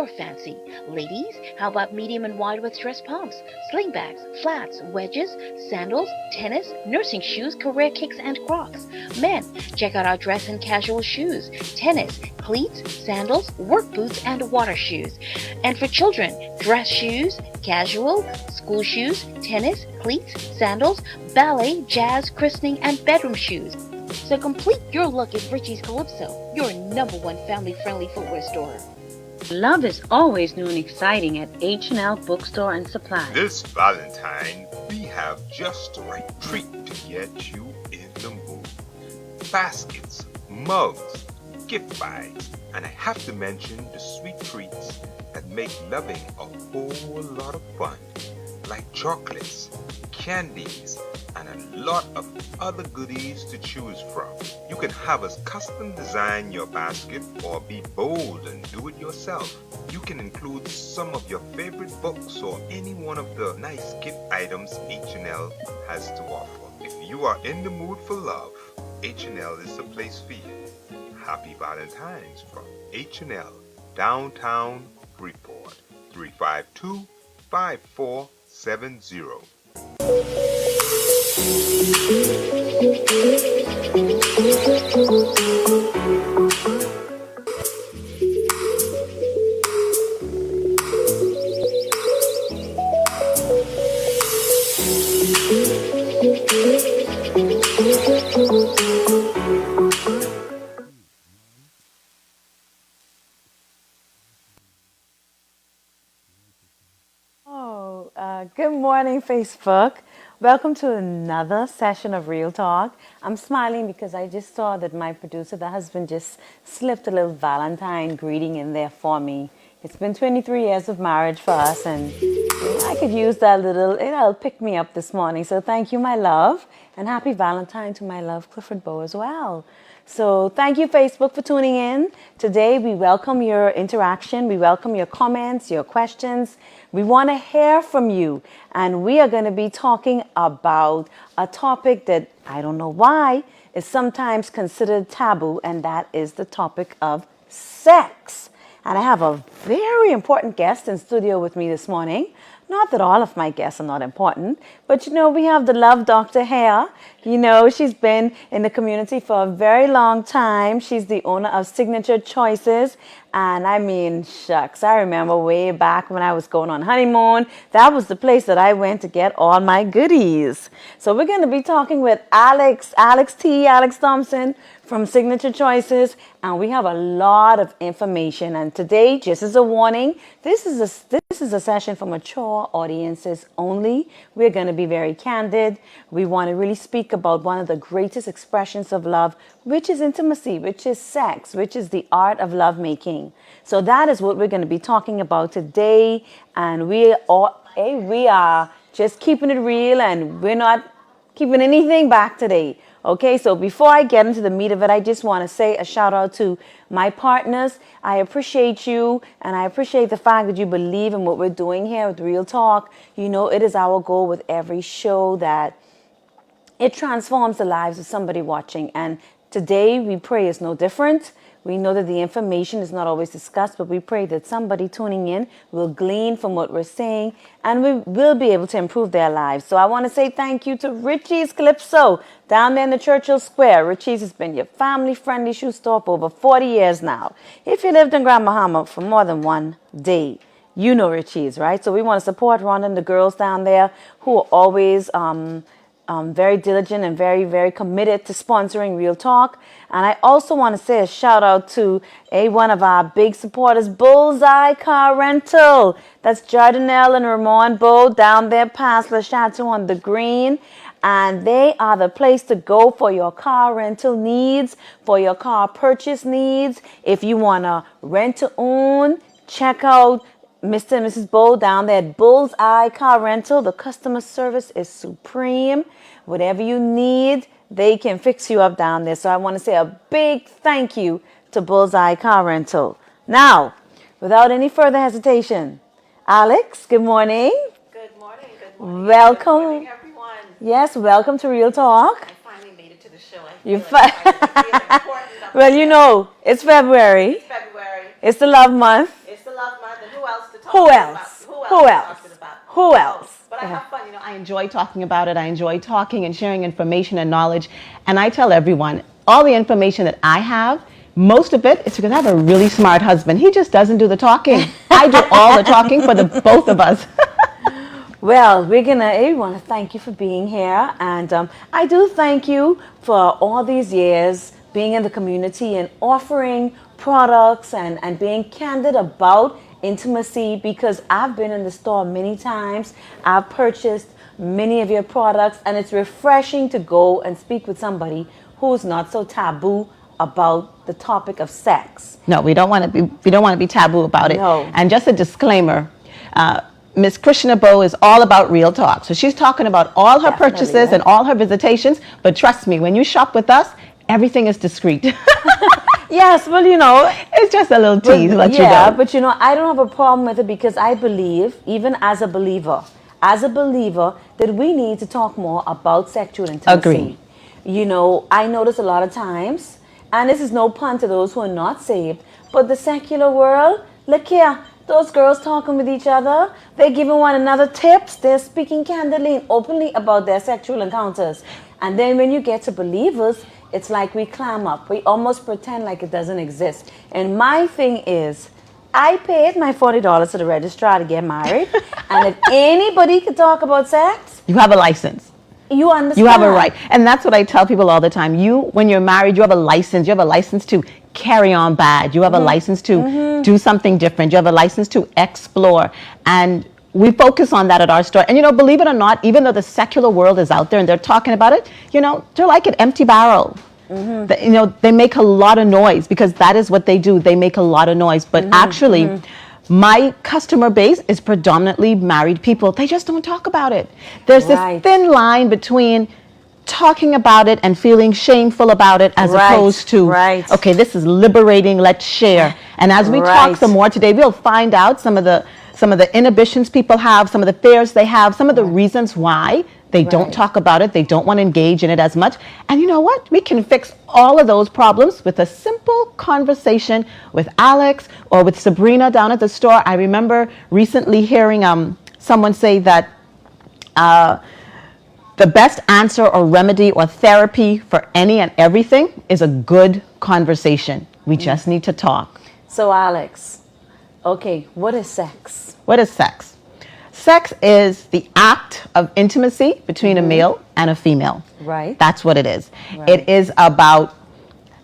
your fancy. Ladies, how about medium and wide with dress pumps, sling bags, flats, wedges, sandals, tennis, nursing shoes, career kicks, and Crocs. Men, check out our dress and casual shoes, tennis, cleats, sandals, work boots, and water shoes. And for children, dress shoes, casual, school shoes, tennis, cleats, sandals, ballet, jazz, christening, and bedroom shoes. So complete your look at Richie's Calypso, your #1 family-friendly footwear store. Love is always new and exciting at H&L Bookstore and Supply. This Valentine, we have just the right treat to get you in the mood. Baskets, mugs, gift bags, and I have to mention the sweet treats that make loving a whole lot of fun, like chocolates, candies, and a lot of other goodies to choose from. You can have us custom design your basket or be bold and do it yourself. You can include some of your favorite books or any one of the nice gift items H&L has to offer. If you are in the mood for love, H&L is the place for you. Happy Valentine's from H&L, downtown Freeport, 352-5470. Good morning, Facebook. Welcome to another session of Real Talk. I'm smiling because I just saw that my producer, the husband, just slipped a little Valentine greeting in there for me. It's been 23 years of marriage for us, and I could use that little, it'll pick me up this morning. So thank you, my love, and happy Valentine to my love, Chrishna Bowe, as well. So thank you, Facebook, for tuning in. Today, we welcome your interaction. We welcome your comments, your questions. We want to hear from you. And we are going to be talking about a topic that, I don't know why, is sometimes considered taboo, and that is the topic of sex. And I have a very important guest in studio with me this morning. Not that all of my guests are not important, but we have the love doctor here. She's been in the community for a very long time. She's the owner of Signature Choices. And I mean, shucks, I remember way back when I was going on honeymoon, that was the place that I went to get all my goodies. So we're going to be talking with Alex Thompson from Signature Choices, and we have a lot of information. And today, just as a warning, this is a session for mature audiences only. We're going to be very candid. We want to really speak about one of the greatest expressions of love, which is intimacy, which is sex, which is the art of lovemaking. So that is what we're going to be talking about today, and we are just keeping it real, and we're not keeping anything back today. Okay, so before I get into the meat of it, I just want to say a shout out to my partners. I appreciate you, and I appreciate the fact that you believe in what we're doing here with Real Talk. It is our goal with every show that it transforms the lives of somebody watching. And today we pray is no different. We know that the information is not always discussed, but we pray that somebody tuning in will glean from what we're saying, and we will be able to improve their lives. So I want to say thank you to Richie's Calypso down there in the Churchill Square. Richie's has been your family-friendly shoe store for over 40 years now. If you lived in Grand Bahama for more than one day, you know Richie's, right? So we want to support Rhonda and the girls down there who are always very diligent and very, very committed to sponsoring Real Talk. And I also want to say a shout out to one of our big supporters, Bullseye Car Rental. That's Jardinelle and Ramon Bowe down there past Le Chateau on the Green. And they are the place to go for your car rental needs, for your car purchase needs. If you want to rent to own, check out Mr. and Mrs. Bowe down there at Bullseye Car Rental. The customer service is supreme. Whatever you need, they can fix you up down there. So I want to say a big thank you to Bullseye Car Rental. Now, without any further hesitation, Alex, good morning. Good morning. Good morning. Welcome. Good morning, everyone. Yes, welcome to Real Talk. I finally made it to the show. Well, it's February. It's February. It's the love month. It's the love month. Who else? Who else? Who else? But I have fun. You know, I enjoy talking about it. I enjoy talking and sharing information and knowledge. And I tell everyone, all the information that I have, most of it is because I have a really smart husband. He just doesn't do the talking. I do all the talking for the both of us. Well, we want to thank you for being here. And I do thank you for all these years being in the community and offering products and being candid about intimacy, because I've been in the store many times. I've purchased many of your products, and it's refreshing to go and speak with somebody who's not so taboo about the topic of sex. No, we don't want to be taboo about it. No. And just a disclaimer, Miss Chrishna Bowe is all about real talk. So she's talking about all her Definitely, purchases right? and all her visitations. But trust me, when you shop with us, everything is discreet. Yes, well, It's just a little tease, let you know. but I don't have a problem with it, because I believe, even as a believer, that we need to talk more about sexual intimacy. Agreed. I notice a lot of times, and this is no pun to those who are not saved, but the secular world, look here, those girls talking with each other, they're giving one another tips, they're speaking candidly and openly about their sexual encounters. And then when you get to believers, it's like we clam up. We almost pretend like it doesn't exist. And my thing is, I paid my $40 to the registrar to get married. And if anybody can talk about sex, You have a license. you understand. You have a right. And that's what I tell people all the time. When you're married, you have a license. You have a license to carry on bad. You have a license to do something different. You have a license to explore. And we focus on that at our store. And, believe it or not, even though the secular world is out there and they're talking about it, they're like an empty barrel. They make a lot of noise, because that is what they do. They make a lot of noise. But actually, my customer base is predominantly married people. They just don't talk about it. There's Right. this thin line between talking about it and feeling shameful about it, as Right, opposed to, right. okay, this is liberating, let's share. And as we talk Right. some more today, we'll find out some of the inhibitions people have, some of the fears they have, some of the reasons why they don't talk about it, they don't want to engage in it as much. And you know what? We can fix all of those problems with a simple conversation with Alex or with Sabrina down at the store. I remember recently hearing someone say that the best answer or remedy or therapy for any and everything is a good conversation. We just need to talk. So, Alex, okay, what is sex? What is sex? Sex is the act of intimacy between a male and a female. Right. That's what it is. Right. It is about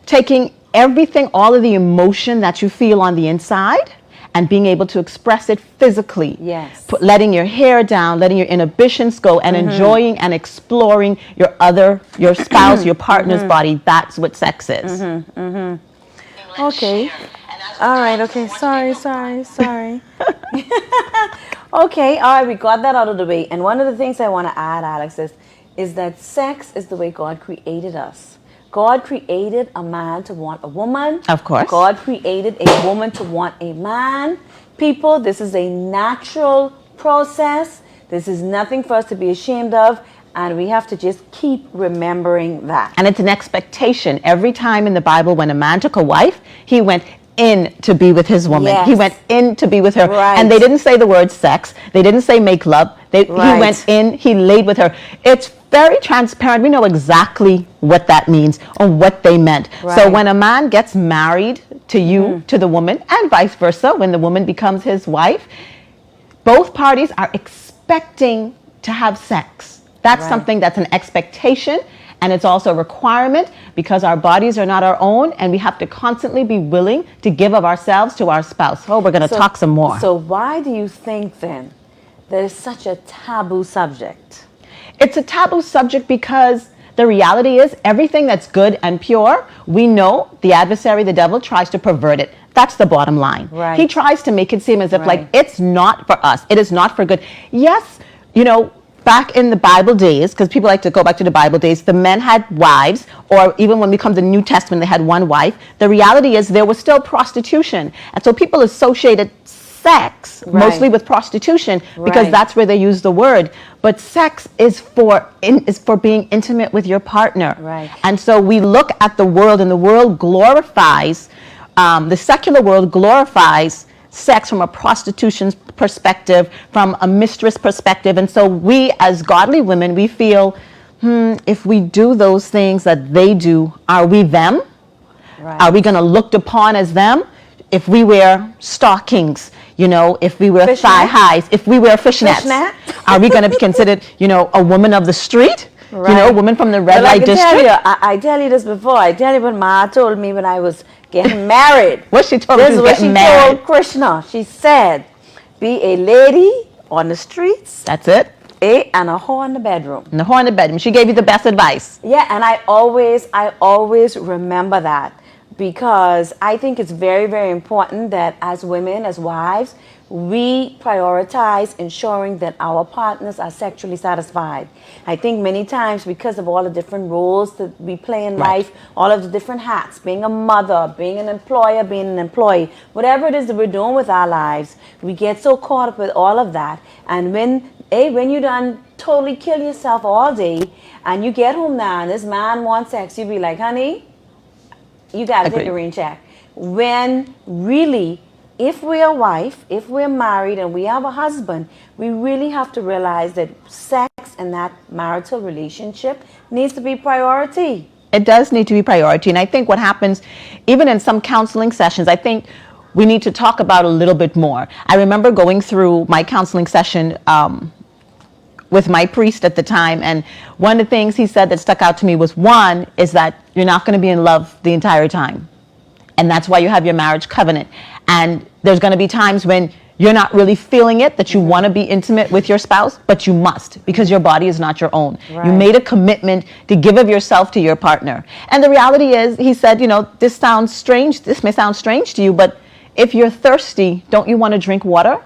taking everything, all of the emotion that you feel on the inside, and being able to express it physically. Yes. Letting your hair down, letting your inhibitions go, and enjoying and exploring your spouse, your partner's body. That's what sex is. Okay. All right. Okay. Sorry. Okay. All right. We got that out of the way. And one of the things I want to add, Alex, is that sex is the way God created us. God created a man to want a woman. Of course. God created a woman to want a man. People, this is a natural process. This is nothing for us to be ashamed of. And we have to just keep remembering that. And it's an expectation. Every time in the Bible when a man took a wife, he went in to be with his woman. Yes. He went in to be with her. Right. And they didn't say the word sex. They didn't say make love. He went in, he laid with her. It's very transparent. We know exactly what that means or what they meant. Right. So when a man gets married to you, to the woman, and vice versa, when the woman becomes his wife, both parties are expecting to have sex. That's something that's an expectation, and it's also a requirement, because our bodies are not our own, and we have to constantly be willing to give of ourselves to our spouse. Oh, we're going to talk some more. So why do you think then that it's such a taboo subject? It's a taboo subject because the reality is everything that's good and pure, we know the adversary, the devil, tries to pervert it. That's the bottom line. Right. He tries to make it seem as if Right. like it's not for us. It is not for good. Yes, back in the Bible days, because people like to go back to the Bible days, the men had wives, or even when we come to the New Testament, they had one wife. The reality is there was still prostitution. And so people associated sex mostly with prostitution, because Right. that's where they use the word. But sex is for being intimate with your partner. Right. And so we look at the world, and the world glorifies, the secular world glorifies sex from a prostitution perspective, from a mistress perspective. And so we as godly women, we feel, if we do those things that they do, are we them? Right. Are we going to looked upon as them? If we wear stockings, if we wear thigh highs, if we wear fishnets, are we going to be considered, a woman of the street? Right. A woman from the red light district? I tell you this before. I tell you what Ma told me when I was getting married. What she told me This is what she told Chrishna. She said, be a lady on the streets. That's it. And a whore in the bedroom. And the whore in the bedroom. She gave you the best advice. Yeah, and I always remember that, because I think it's very, very important that as women, as wives, we prioritize ensuring that our partners are sexually satisfied. I think many times, because of all the different roles that we play in life, all of the different hats, being a mother, being an employer, being an employee, whatever it is that we're doing with our lives, we get so caught up with all of that. And when you done totally kill yourself all day and you get home now and this man wants sex, you be like, honey, you got to take a rain check. When really, if we're a wife, if we're married and we have a husband, we really have to realize that sex and that marital relationship needs to be priority. It does need to be priority. And I think what happens, even in some counseling sessions, I think we need to talk about a little bit more. I remember going through my counseling session with my priest at the time, and one of the things he said that stuck out to me was, one, is that you're not going to be in love the entire time. And that's why you have your marriage covenant. And there's going to be times when you're not really feeling it, that you want to be intimate with your spouse, but you must, because your body is not your own. Right. You made a commitment to give of yourself to your partner. And the reality is, he said, this sounds strange. This may sound strange to you, but if you're thirsty, don't you want to drink water?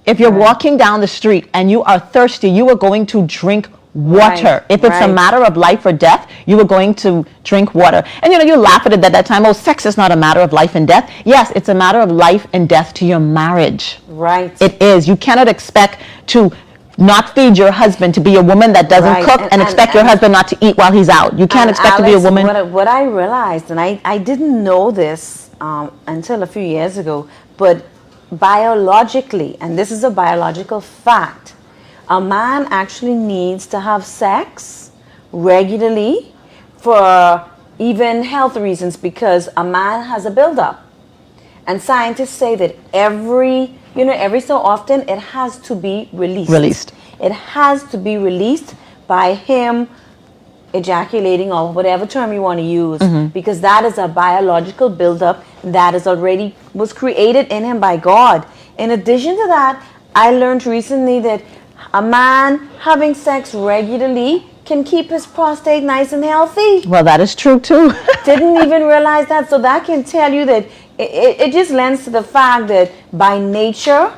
If you're walking down the street and you are thirsty, you are going to drink water. Right. If it's a matter of life or death, you are going to drink water. And you laugh at it at that time. Oh, sex is not a matter of life and death. Yes, it's a matter of life and death to your marriage. Right. It is. You cannot expect to not feed your husband, to be a woman that doesn't cook, and expect your husband not to eat while he's out. You can't expect to be a woman. What I realized, and I didn't know this until a few years ago, but biologically, and this is a biological fact, a man actually needs to have sex regularly for even health reasons, because a man has a buildup. And scientists say that every so often it has to be released. It has to be released by him ejaculating, or whatever term you want to use, because that is a biological buildup that is already was created in him by God. In addition to that, I learned recently that a man having sex regularly can keep his prostate nice and healthy. Well, that is true too. Didn't even realize that. So that can tell you that it just lends to the fact that by nature,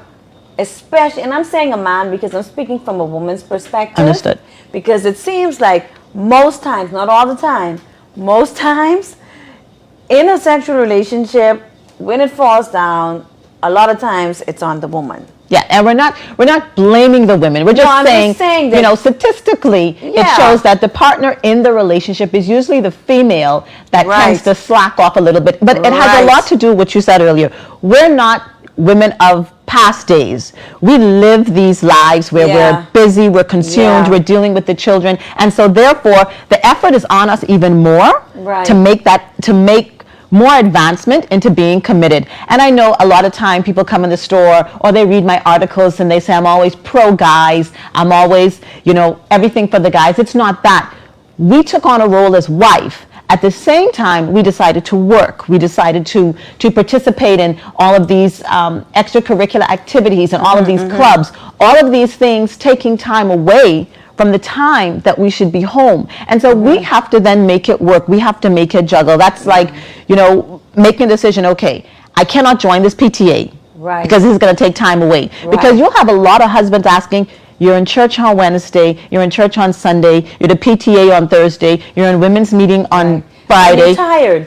especially, and I'm saying a man because I'm speaking from a woman's perspective. Understood. Because it seems like most times, not all the time, most times in a sexual relationship, when it falls down, a lot of times it's on the woman. Yeah, and we're not blaming the women. We're just saying that, statistically, it shows that the partner in the relationship is usually the female that tends to slack off a little bit. But it has a lot to do with what you said earlier. We're not women of past days. We live these lives where we're busy, we're consumed, we're dealing with the children. And so therefore, the effort is on us even more to make more advancement into being committed. And I know a lot of time people come in the store or they read my articles and they say, I'm always pro guys. I'm always, everything for the guys. It's not that. We took on a role as wife. At the same time, we decided to work. We decided to participate in all of these extracurricular activities and all of these clubs. All of these things taking time away from the time that we should be home. And so we have to then make it work. We have to make it juggle. That's like, making a decision, okay, I cannot join this PTA because this is going to take time away. Because you'll have a lot of husbands asking, you're in church on Wednesday, you're in church on Sunday, you're the PTA on Thursday, you're in women's meeting on Friday.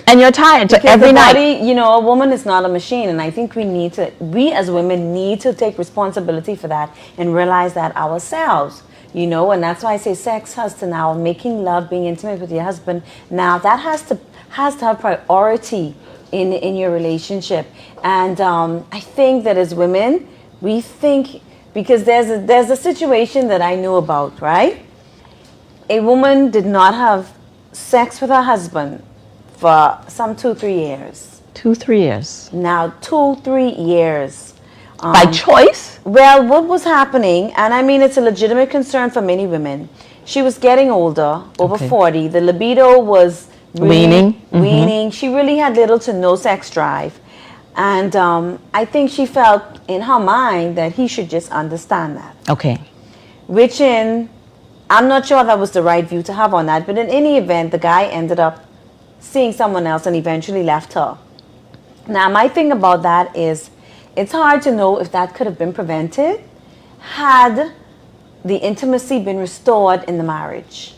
And you're tired. So every night. A woman is not a machine. And I think we as women need to take responsibility for that and realize that ourselves. And that's why I say sex has to now, making love, being intimate with your husband, now that has to have priority in your relationship. And I think that as women, we think, because there's a situation that I knew about, right? A woman did not have sex with her husband for some 2-3 years. 2-3 years. Now, 2-3 years. By choice? Well, what was happening, and I mean, it's a legitimate concern for many women. She was getting older, over 40. The libido was really waning. She really had little to no sex drive. And I think she felt in her mind that he should just understand that. Okay. Which I'm not sure that was the right view to have on that, but in any event, the guy ended up seeing someone else and eventually left her. Now, my thing about that is, it's hard to know if that could have been prevented had the intimacy been restored in the marriage.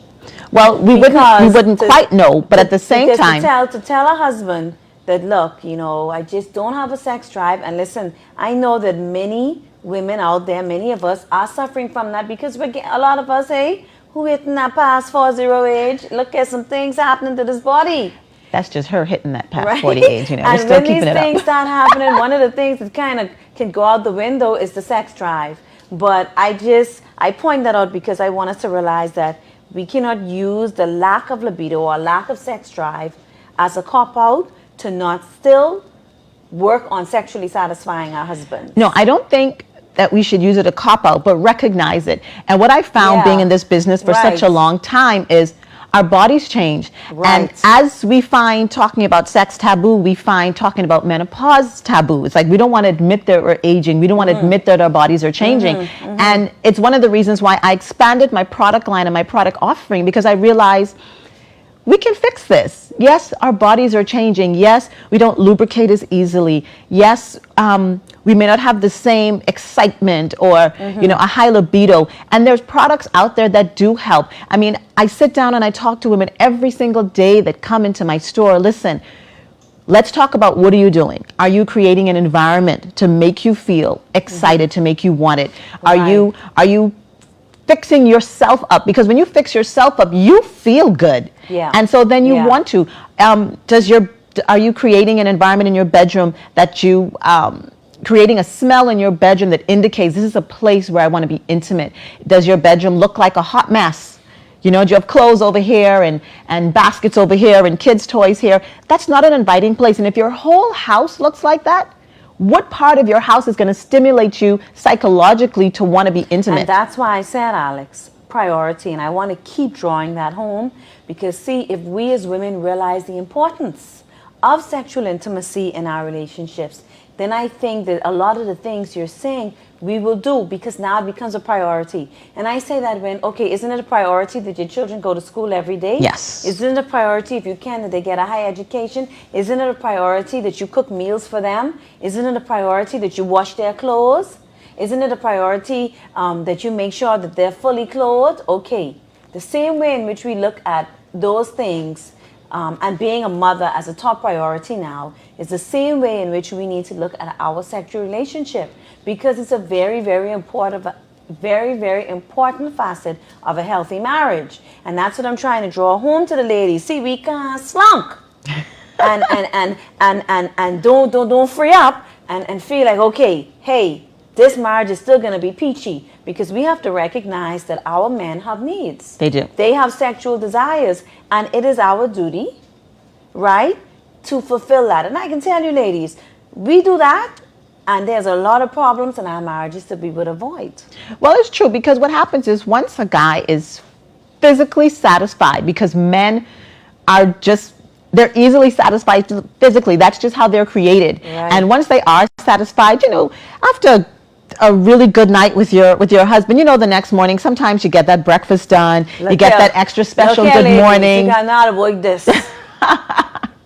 Well, we wouldn't quite know, but at the same time, to tell a husband that, look, I just don't have a sex drive, and listen, I know that many women out there, many of us are suffering from that, because a lot of us, who hitting that past 40 age, look at some things happening to this body. That's just her hitting that past 40 age, And we're still when keeping these it up. things start happening, one of the things that kind of can go out the window is the sex drive. But I point that out because I want us to realize that we cannot use the lack of libido or lack of sex drive as a cop-out to not still work on sexually satisfying our husband. No, I don't think that we should use it a cop-out, but recognize it. And what I found being in this business for such a long time is our bodies change. And as we find talking about sex taboo, we find talking about menopause taboo. It's like we don't want to admit that we're aging. We don't want to admit that our bodies are changing. And it's one of the reasons why I expanded my product line and my product offering, because I realized we can fix this. Yes, our bodies are changing. Yes, we don't lubricate as easily. Yes, we may not have the same excitement or a high libido. And there's products out there that do help. I mean, I sit down and I talk to women every single day that come into my store. Listen, let's talk about, what are you doing? Are you creating an environment to make you feel excited, to make you want it? Are you fixing yourself up? Because when you fix yourself up, you feel good. Yeah. And so then you want to. Are you creating an environment in your bedroom that you creating a smell in your bedroom that indicates this is a place where I want to be intimate? Does your bedroom look like a hot mess? Do you have clothes over here and baskets over here and kids' toys here? That's not an inviting place. And if your whole house looks like that, what part of your house is going to stimulate you psychologically to want to be intimate? And that's why I said, Alex, priority. And I want to keep drawing that home, because see, if we as women realize the importance of sexual intimacy in our relationships, then I think that a lot of the things you're saying we will do, because now it becomes a priority. And I say that isn't it a priority that your children go to school every day? Yes. Isn't it a priority, if you can, that they get a high education? Isn't it a priority that you cook meals for them? Isn't it a priority that you wash their clothes? Isn't it a priority that you make sure that they're fully clothed? Okay. The same way in which we look at those things and being a mother as a top priority now is the same way in which we need to look at our sexual relationship, because it's a very, very important facet of a healthy marriage. And that's what I'm trying to draw home to the ladies. See, we can't slunk and don't free up and feel like, okay, hey, this marriage is still going to be peachy, because we have to recognize that our men have needs. They do. They have sexual desires, and it is our duty, right, to fulfill that. And I can tell you, ladies, we do that, and there's a lot of problems in our marriages that we would avoid. Well, it's true, because what happens is once a guy is physically satisfied, because men are they're easily satisfied physically. That's just how they're created. Right. And once they are satisfied, after a really good night with your husband, the next morning, sometimes you get that breakfast done, you get that extra special good morning. You cannot avoid this.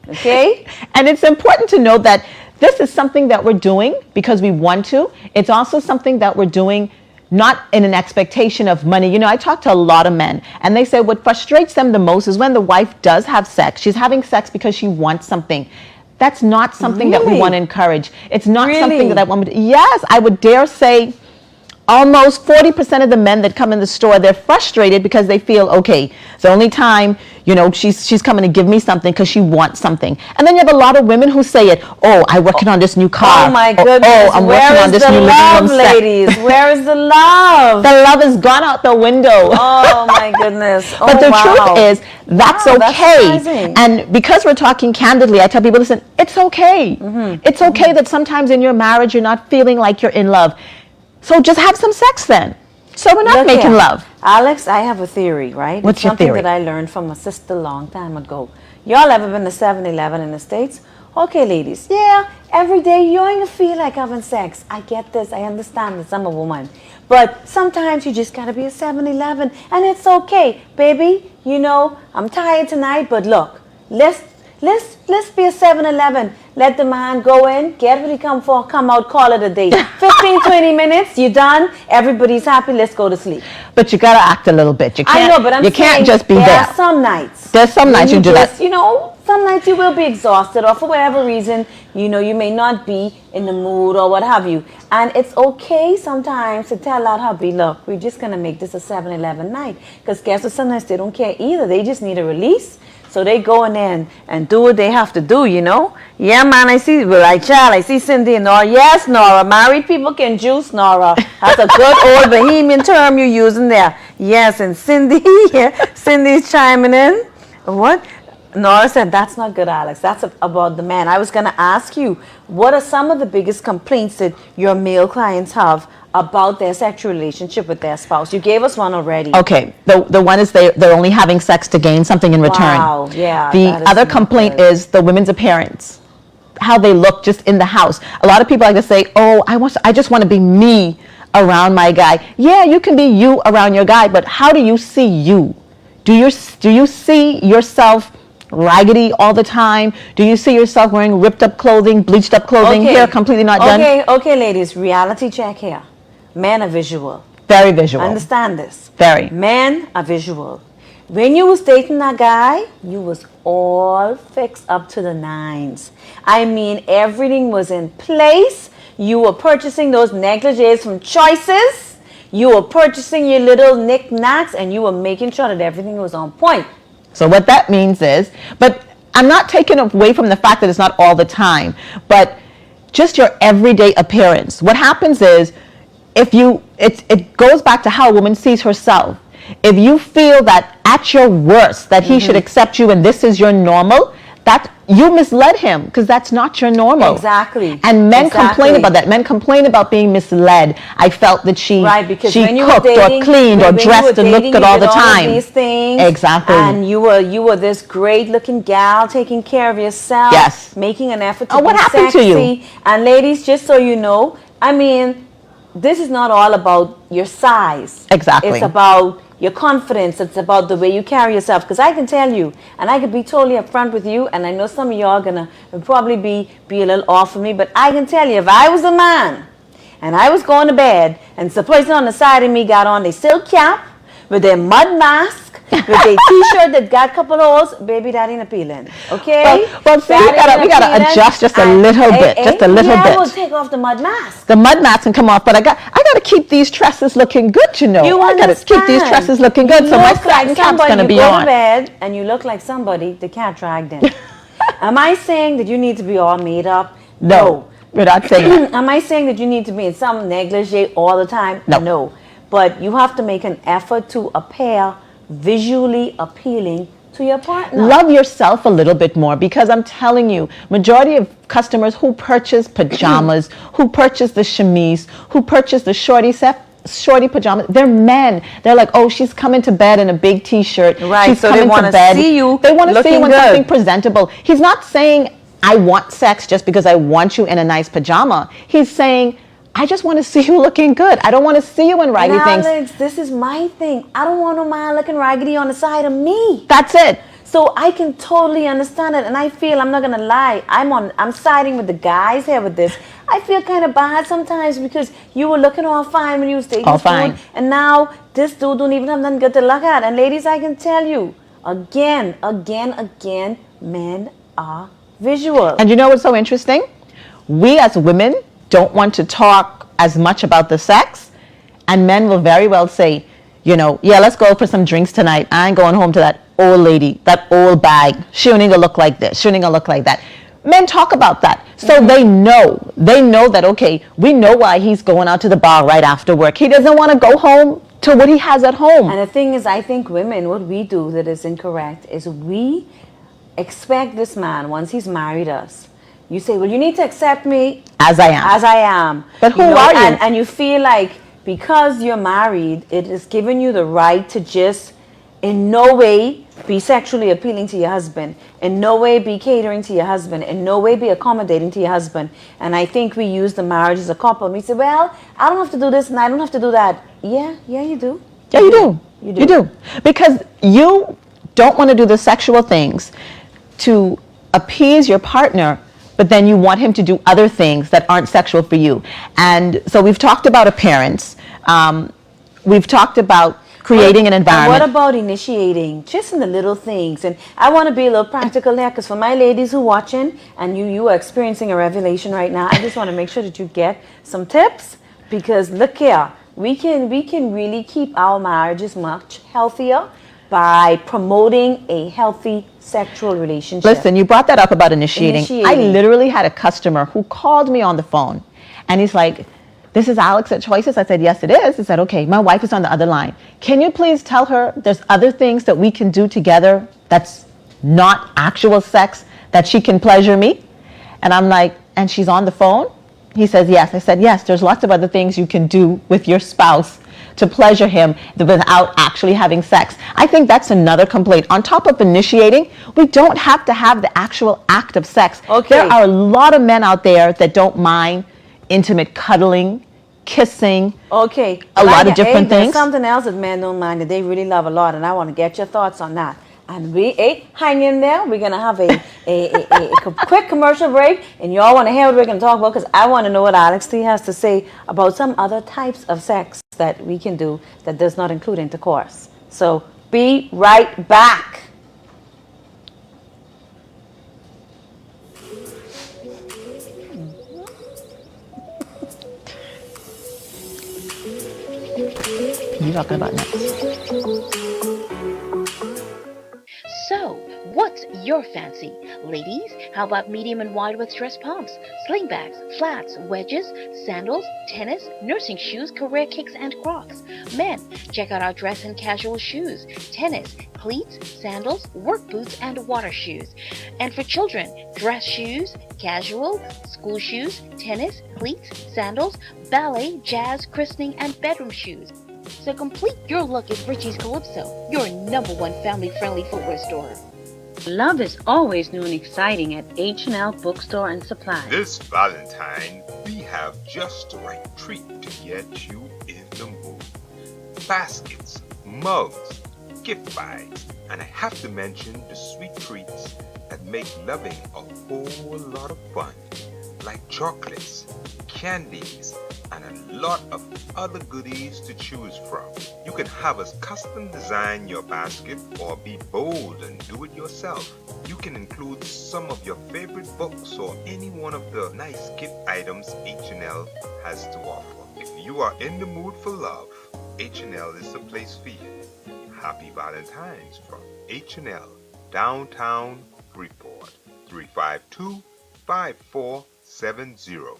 Okay? And it's important to know that this is something that we're doing because we want to. It's also something that we're doing not in an expectation of money. I talk to a lot of men, and they say what frustrates them the most is when the wife does have sex. She's having sex because she wants something. That's not something that we want to encourage. It's not something that I want to. Yes, I would dare say almost 40% of the men that come in the store, they're frustrated because they feel, okay, it's the only time, she's coming to give me something because she wants something. And then you have a lot of women who say it, oh, I'm working on this new car. Oh my goodness. Oh, I'm working on this new living room set. Ladies? Where is the love? The love has gone out the window. Oh my goodness. But the truth is, that's okay. That's and because we're talking candidly, I tell people, listen, it's okay. It's okay that sometimes in your marriage you're not feeling like you're in love. So just have some sex then. So we're not making love. Alex, I have a theory, right? What's your theory? Something that I learned from a sister a long time ago. Y'all ever been to 7-Eleven in the States? Okay, ladies. Yeah, every day you ain't gonna feel like having sex. I get this. I understand this. I'm a woman. But sometimes you just gotta be at 7-Eleven, and it's okay. Baby, I'm tired tonight, but look, let's be a 7-Eleven. Let the man go in, get what he come for, come out, call it a day. 15, 20 minutes, you done. Everybody's happy. Let's go to sleep. But you gotta act a little bit. You can't, I know, but I'm you saying can't just be there there. are some nights. There's some nights you do that. Some nights you will be exhausted, or for whatever reason, you may not be in the mood or what have you. And it's okay sometimes to tell that hubby, look, we're just gonna make this a 7-Eleven night. Because guess what? Sometimes they don't care either. They just need a release. So they go in there and do what they have to do, Yeah, man, I see Cindy and Nora. Yes, Nora, married people can juice, Nora. That's a good old bohemian term you're using there. Yes, and Cindy's chiming in. What? Nora said, that's not good, Alex. That's about the man. I was going to ask you, what are some of the biggest complaints that your male clients have about their sexual relationship with their spouse? You gave us one already. Okay, the one is they're only having sex to gain something in return. Wow, yeah. The other complaint is the women's appearance, how they look just in the house. A lot of people like to say, oh, I just want to be me around my guy. Yeah, you can be you around your guy, but how do you see you? Do you see yourself raggedy all the time? Do you see yourself wearing ripped up clothing, bleached up clothing, hair completely not done? Okay, ladies, reality check here. Men are visual. Very visual. Understand this. Very. Men are visual. When you was dating that guy, you was all fixed up to the nines. I mean, everything was in place. You were purchasing those negligees from Choices. You were purchasing your little knickknacks, and you were making sure that everything was on point. So what that means is, but I'm not taking away from the fact that it's not all the time, but just your everyday appearance. What happens is, it goes back to how a woman sees herself. If you feel that at your worst that he should accept you and this is your normal, that you misled him, because that's not your normal. Exactly. And men complain about that. Men complain about being misled. I felt that she cooked or cleaned or dressed and looked good all the time. These things, exactly. And you were this great looking gal taking care of yourself. Yes. Making an effort to be what happened sexy. to you? And ladies, just so you know, I mean, this is not all about your size. Exactly. It's about your confidence. It's about the way you carry yourself. Because I can tell you, and I could be totally upfront with you, and I know some of y'all are gonna probably be a little off of me, but I can tell you, if I was a man and I was going to bed and the person on the side of me got on their silk cap with their mud mask, with their t-shirt that got a couple holes, baby, that ain't appealing. Okay? Well, see, we gotta adjust just a little bit. Just a little bit. We'll take off the mud mask. The mud mask can come off, but I gotta keep these tresses looking good, You I gotta keep these tresses looking good, so my satin cap's gonna be on. You go to bed and you look like somebody the cat dragged in. Am I saying that you need to be all made up? No. We're not saying that. Am I saying that you need to be in some negligee all the time? No. But you have to make an effort to appear visually appealing to your partner. Love yourself a little bit more, because I'm telling you, majority of customers who purchase pajamas, who purchase the chemise, who purchase the shorty pajamas, they're men. They're like, oh, she's coming to bed in a big t-shirt. Right, she's so they want to see you. They want to see you in good. something presentable. He's not saying, I want sex just because I want you in a nice pajama. He's saying, I just want to see you looking good. I don't want to see you in raggedy things. Alex, this is my thing. I don't want no man looking raggedy on the side of me. That's it. So I can totally understand it, and I feel, I'm not gonna lie, I'm siding with the guys here with this. I feel kind of bad sometimes, because you were looking all fine when you was dating this dude, and now this dude don't even have nothing good to look at. And ladies, I can tell you, again, men are visual. And you know what's so interesting? We as women don't want to talk as much about the sex, And men will very well say, you know, yeah, let's go for some drinks tonight. I ain't going home to that old lady, that old bag. She ain't gonna look like this. She ain't gonna look like that. Men talk about that. So they know that, okay, we know why he's going out to the bar right after work. He doesn't want to go home to what he has at home. And the thing is, I think women, what we do that is incorrect is we expect this man, once he's married us, you say, well, you need to accept me As I am. As I am. But who are you? And you feel like because you're married, it is giving you the right to just in no way be sexually appealing to your husband, in no way be catering to your husband, in no way be accommodating to your husband. And I think we use the marriage as a couple. We say, well, I don't have to do this and I don't have to do that. Yeah, you do. Yeah, you do. You do. Because you don't want to do the sexual things to appease your partner, but then you want him to do other things that aren't sexual for you. And so we've talked about appearance. We've talked about creating an environment. And what about initiating, just in the little things? And I want to be a little practical there, because for my ladies who are watching, and you are experiencing a revelation right now, I just want to make sure that you get some tips, because look here, we can really keep our marriages much healthier by promoting a healthy sexual relationship. Listen, you brought that up about initiating. I literally had a customer who called me on the phone, and he's like, this is Alex at Choices. I said, yes, it is. He said, okay, my wife is on the other line. Can you please tell her there's other things that we can do together that's not actual sex, that she can pleasure me? And I'm like, and she's on the phone? He says, yes. I said, yes, there's lots of other things you can do with your spouse to pleasure him without actually having sex. I think that's another complaint. On top of initiating, we don't have to have the actual act of sex. Okay. There are a lot of men out there that don't mind intimate cuddling, kissing, okay, a lot of different there's things. something else that men don't mind that they really love a lot, and I want to get your thoughts on that. And hang in there. We're going to have a quick commercial break, and y'all want to hear what we're going to talk about, because I want to know what Alex T has to say about some other types of sex that we can do that does not include intercourse. So be right back. You talking about next? So, what's your fancy? Ladies, how about medium and wide with dress pumps, sling bags, flats, wedges, sandals, tennis, nursing shoes, career kicks, and Crocs? Men, check out our dress and casual shoes, tennis, cleats, sandals, work boots, and water shoes. And for children, dress shoes, casual, school shoes, tennis, cleats, sandals, ballet, jazz, christening, and bedroom shoes. So complete your look at Richie's Calypso, your #1 family-friendly footwear store. Love is always new and exciting at H&L Bookstore and Supply. This Valentine, we have just the right treat to get you in the mood. Baskets, mugs, gift bags, and I have to mention the sweet treats that make loving a whole lot of fun, like chocolates, candies, and a lot of other goodies to choose from. You can have us custom design your basket or be bold and do it yourself. You can include some of your favorite books or any one of the nice gift items H&L has to offer. If you are in the mood for love, H&L is the place for you. Happy Valentine's from H&L, downtown Freeport, 352-5470.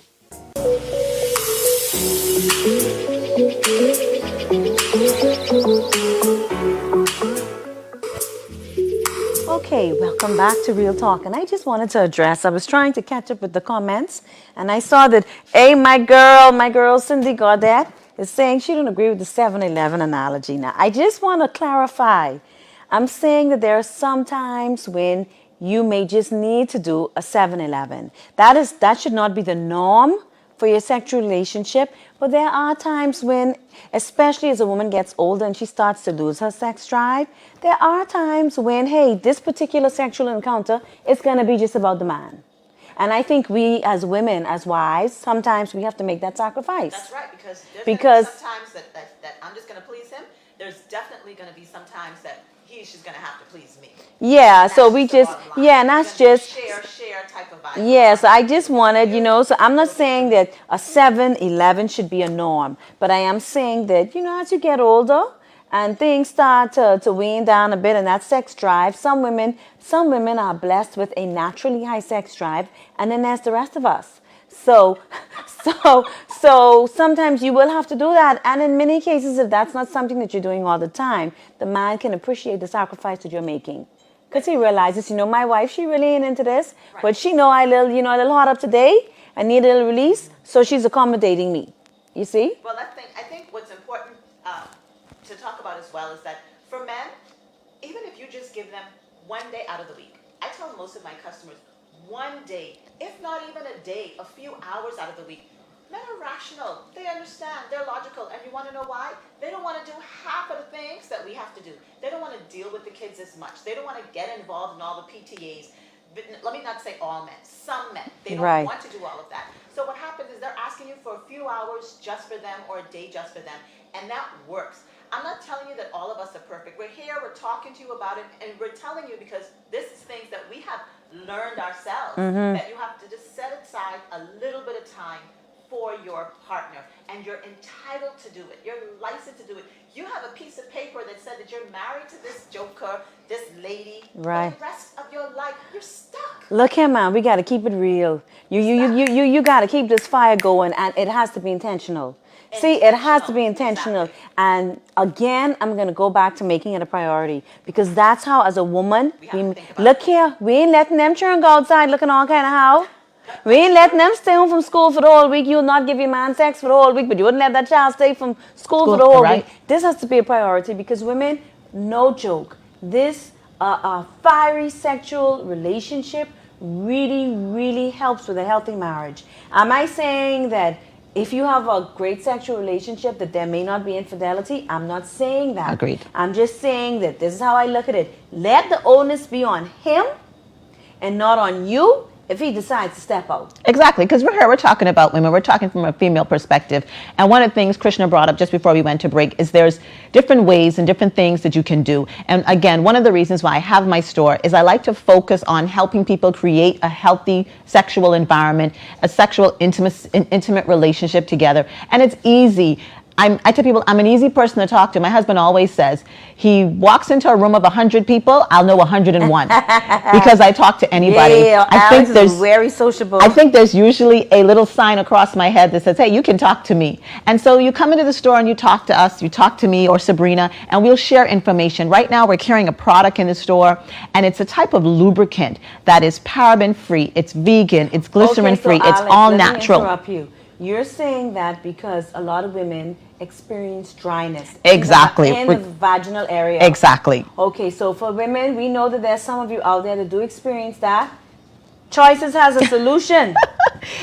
Okay, welcome back to Real Talk. And I just wanted to address, I was trying to catch up with the comments, and I saw that, hey, my girl Cindy Gaudette is saying she don't agree with the 7-Eleven analogy. Now, I just want to clarify. I'm saying that there are some times when you may just need to do a 7-Eleven. That should not be the norm for your sexual relationship, but there are times when, especially as a woman gets older and she starts to lose her sex drive, there are times when, hey, this particular sexual encounter is going to be just about the man. And I think we as women, as wives, sometimes we have to make that sacrifice. That's right, because Because- sometimes that I'm just going to please him. There's definitely going to be sometimes that he's just gonna have to please me. Yeah, so we That's the just, bottom line. yeah, and that's It's gonna be just, share type of vibe. yeah, so I just wanted, so I'm not saying that a 7, 11 should be a norm, but I am saying that, as you get older and things start to wane down a bit and that sex drive, some women are blessed with a naturally high sex drive, and then there's the rest of us. So, so sometimes you will have to do that. And in many cases, if that's not something that you're doing all the time, the man can appreciate the sacrifice that you're making. Because he realizes, my wife, she really ain't into this, but she know a little hot up today. I need a little release, so she's accommodating me. You see? Well, I think what's important to talk about as well is that for men, even if you just give them one day out of the week, I tell most of my customers, one day, if not even a day, a few hours out of the week. Men are rational. They understand. They're logical. And you want to know why? They don't want to do half of the things that we have to do. They don't want to deal with the kids as much. They don't want to get involved in all the PTAs. But let me not say all men. Some men. They don't want to do all of that. So what happens is they're asking you for a few hours just for them or a day just for them. And that works. I'm not telling you that all of us are perfect. We're here, we're talking to you about it, and we're telling you because this is things that we have learned ourselves, that you have to just set aside a little bit of time for your partner, and you're entitled to do it. You're licensed to do it. You have a piece of paper that said that you're married to this joker, this lady, right. for the rest of your life. You're stuck. Look here, man, we got to keep it real. You got to keep this fire going, and it has to be intentional. See, it has to be intentional. Exactly. And again, I'm going to go back to making it a priority, because that's how, as a woman, look here, we ain't letting them children go outside looking all kind of how. We ain't letting them stay home from school for the whole week. You'll not give your man sex for the whole week, but you wouldn't let that child stay from school for the whole week. This has to be a priority, because women, no joke, this fiery sexual relationship really, really helps with a healthy marriage. Am I saying that if you have a great sexual relationship that there may not be infidelity? I'm not saying that. Agreed. I'm just saying that this is how I look at it. Let the onus be on him and not on you if he decides to step out. Exactly, because we're talking about women. We're talking from a female perspective. And one of the things Chrishna brought up just before we went to break is there's different ways and different things that you can do. And again, one of the reasons why I have my store is I like to focus on helping people create a healthy sexual environment, a sexual intimate relationship together. And it's easy. I tell people I'm an easy person to talk to. My husband always says he walks into a room of 100 people, I'll know 101 because I talk to anybody. Yeah, I think there's very sociable. I think there's usually a little sign across my head that says, "Hey, you can talk to me." And so you come into the store and you talk to us, you talk to me or Sabrina, and we'll share information. Right now, we're carrying a product in the store, and it's a type of lubricant that is paraben-free, it's vegan, it's glycerin-free, okay, so it's Alex, all let me natural. interrupt you. You're saying that because a lot of women experience dryness. Exactly. In the vaginal area. Exactly. Okay, so for women, we know that there's some of you out there that do experience that. Choices has a solution.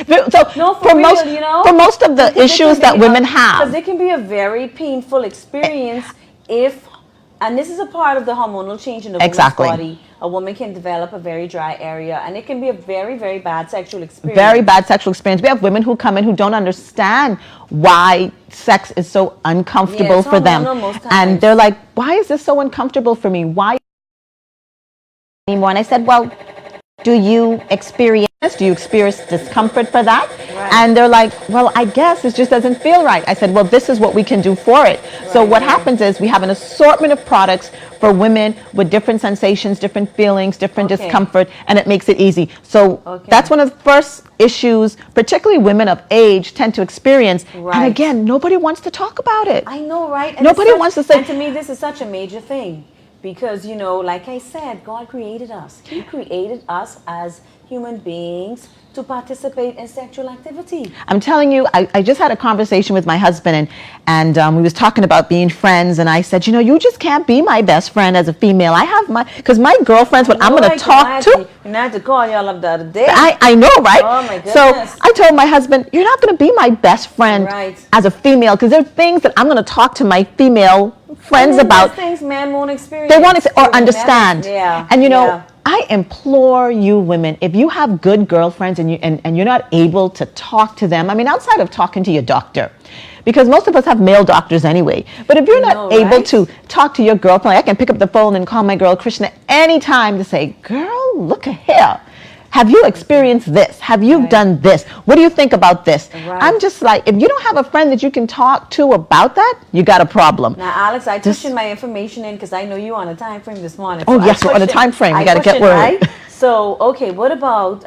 So No, for real, most, for most of the issues that women have, because it can be a very painful experience if, and this is a part of the hormonal change in the woman's body. A woman can develop a very dry area, and it can be a very, very bad sexual experience. Very bad sexual experience. We have women who come in who don't understand why sex is so uncomfortable for them. And they're like, why is this so uncomfortable for me? Why anymore? And I said, well, do you experience discomfort for that? Right. And they're like, well, I guess it just doesn't feel right. I said, well, this is what we can do for it. Right, so what happens is we have an assortment of products for women with different sensations, different feelings, different discomfort, and it makes it easy. So that's one of the first issues, particularly women of age tend to experience. Right. And again, nobody wants to talk about it. I know, right? And nobody wants to say. And to me, this is such a major thing. Because, like I said, God created us. He created us as human beings to participate in sexual activity. I'm telling you, I just had a conversation with my husband, and we was talking about being friends, and I said, you just can't be my best friend as a female. I have because my girlfriends, what I'm going to talk to. You had to call y'all up the other day. I know, right? Oh, my goodness. So I told my husband, you're not going to be my best friend as a female, because there are things that I'm going to talk to my female friends about. Things men won't experience. They won't or understand. Yeah. And I implore you women, if you have good girlfriends and you're not able to talk to them, I mean, outside of talking to your doctor, because most of us have male doctors anyway. But if you're not able to talk to your girlfriend, like I can pick up the phone and call my girl Chrishna anytime to say, girl, look here. Have you experienced this? Have you done this? What do you think about this? I'm just like, if you don't have a friend that you can talk to about that, you got a problem. Now, Alex, I pushed in my information in because I know you on a time frame this morning. Oh, yes, we're on a time frame. We got to get word. Right? So, okay, what about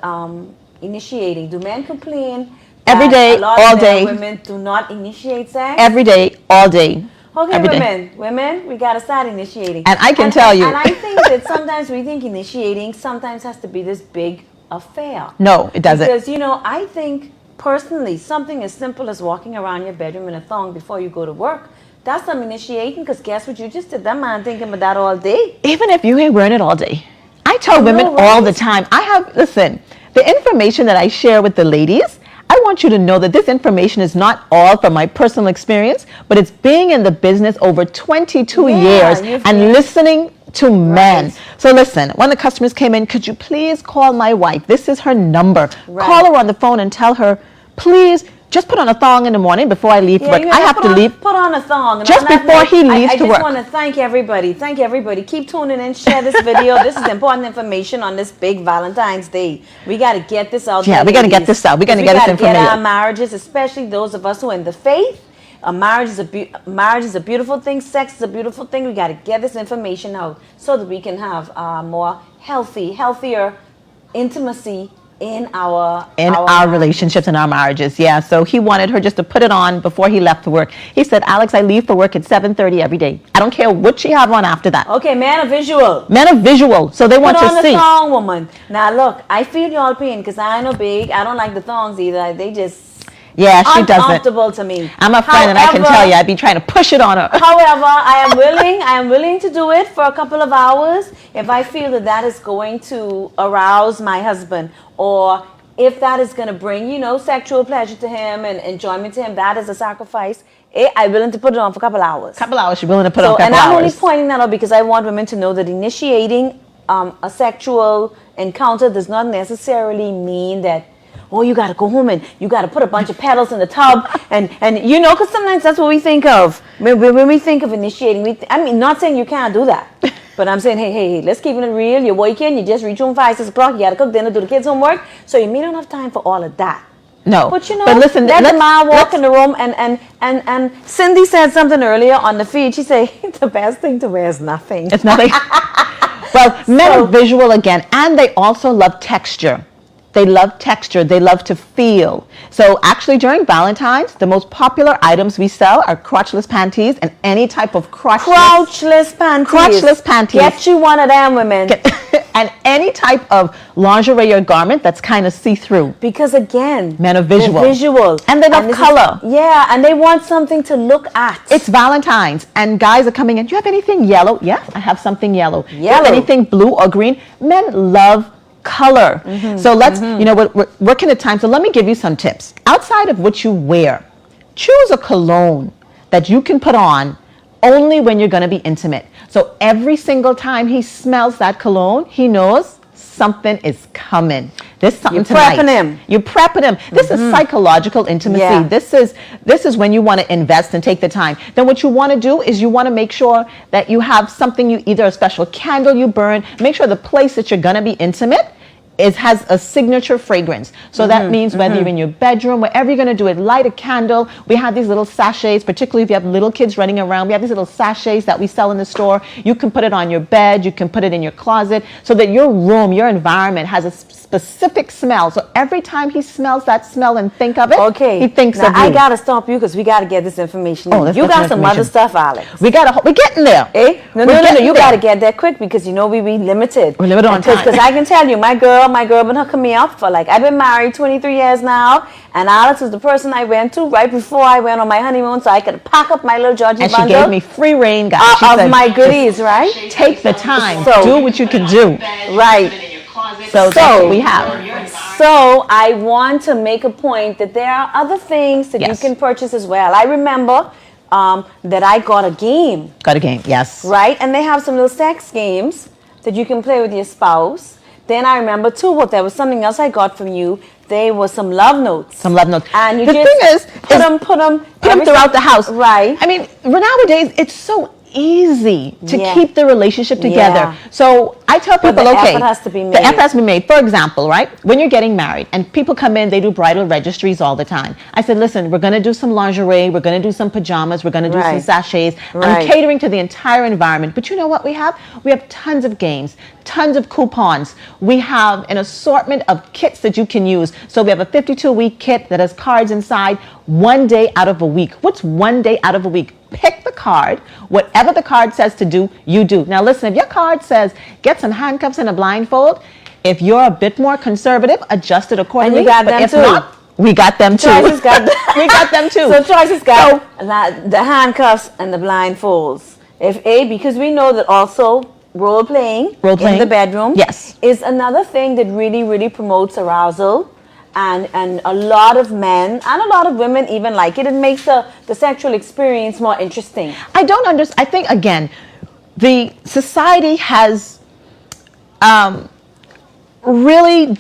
initiating? Do men complain every day, a lot all of day? Women do not initiate sex? Every day, all day. Okay, women, we got to start initiating. And I can tell you. And I think that sometimes we think initiating sometimes has to be this big affair. No, it doesn't. Because, you know, I think personally something as simple as walking around your bedroom in a thong before you go to work, that's some initiating, because guess what you just did? That man thinking about that all day. Even if you ain't wearing it all day. I tell women all the time, listen, the information that I share with the ladies, I want you to know that this information is not all from my personal experience, but it's being in the business over 22 years and listening to men. So listen, when the customers came in, could you please call my wife? This is her number. Call her on the phone and tell her, please just put on a thong in the morning before I leave for work. I have to leave. Put on a thong. And just before he leaves to work. I just want to thank everybody. Thank everybody. Keep tuning in. Share this video. This is important information on this big Valentine's Day. We got to get this out. Yeah, we got to get this out. We got to get this information. Get our marriages, especially those of us who are in the faith. A marriage is a beautiful thing. Sex is a beautiful thing. We got to get this information out so that we can have more healthier intimacy in our relationships and our marriages. Yeah. So he wanted her just to put it on before he left for work. He said, Alex, I leave for work at 7:30 every day. I don't care what she have on after that. Okay, man of visual. Men of visual. So they want to see. Put on the thong, woman. Now look, I feel y'all pain because I ain't no big. I don't like the thongs either. They just she doesn't. Uncomfortable to me. I'm a friend, and I can tell you, I'd be trying to push it on her. However, I am willing to do it for a couple of hours if I feel that that is going to arouse my husband, or if that is going to bring, sexual pleasure to him and enjoyment to him. That is a sacrifice. I'm willing to put it on for a couple hours. Couple hours, you're willing to put on a couple hours. And I'm only pointing that out because I want women to know that initiating a sexual encounter does not necessarily mean that, oh, you got to go home and you got to put a bunch of petals in the tub. And because sometimes that's what we think of. When we think of initiating, not saying you can't do that. But I'm saying, hey, let's keep it real. You're working, you just reach home 5, 6 o'clock, you got to cook dinner, do the kids' homework. So you may not have time for all of that. No. But listen, let the man walk in the room. And Cindy said something earlier on the feed. She said, the best thing to wear is nothing. It's nothing. Well, men are visual again, and they also love texture. They love texture. They love to feel. So actually during Valentine's, the most popular items we sell are crotchless panties and any type of crotchless panties. Get you one of them, women. And any type of lingerie or garment that's kind of see-through. Because again, men are visual. Visual. And they love color. And they want something to look at. It's Valentine's and guys are coming in. Do you have anything yellow? Yes, I have something yellow. Do you have anything blue or green? Men love color. So let's, we're working at time. So let me give you some tips. Outside of what you wear, choose a cologne that you can put on only when you're going to be intimate. So every single time he smells that cologne, he knows something is coming. There's something tonight. You're prepping him. This is psychological intimacy. Yeah. This is when you want to invest and take the time. Then what you want to do is you want to make sure that you have something, either a special candle you burn. Make sure the place that you're going to be intimate has a signature fragrance. So that means whether you're in your bedroom, wherever you're going to do it, light a candle. We have these little sachets, particularly if you have little kids running around. We have these little sachets that we sell in the store. You can put it on your bed. You can put it in your closet so that your room, your environment has a specific smell. So every time he smells that smell and think of it, he thinks of you. I got to stop you because we got to get this information. You got some other stuff, Alex. We're getting there. No. You got to get there quick because we limited. We're limited on time. Because I can tell you, my girl been hooking me up for I've been married 23 years now, and Alex was the person I went to right before I went on my honeymoon so I could pack up my little Georgie bundle. And she gave me free reign, guys. She said, my goodies, right? Take the time. Do what you can do. Right. So that's what we have. So I want to make a point that there are other things that you can purchase as well. I remember that I got a game. Yes. Right? And they have some little sex games that you can play with your spouse. Then I remember too, there was something else I got from you. There was some love notes. And the thing is, put them throughout the house. Right. I mean, nowadays it's so easy to Yeah. keep the relationship together. Yeah. So I tell But people, the okay, effort has to be the made. effort has to be made. For example, right, when you're getting married and people come in, they do bridal registries all the time. I said, listen, we're going to do some lingerie, we're going to do some pajamas, we're going to do some Right. sachets. I'm Right. catering to the entire environment. But you know what we have? We have tons of games, tons of coupons. We have an assortment of kits that you can use. So we have a 52-week kit that has cards inside, 1 day out of a week. What's 1 day out of a week? Pick the card. Whatever the card says to do, you do. Now listen, if your card says get some handcuffs and a blindfold, if you're a bit more conservative, adjust it accordingly. And you got But them if too. not, we got them too. Choice has got We got them too. So Choice has got the handcuffs and the blindfolds. Because we know that also role playing in the bedroom, yes, is another thing that really, really promotes arousal. And a lot of men and a lot of women even like it. It makes the sexual experience more interesting. I don't understand. I think, again, the society has really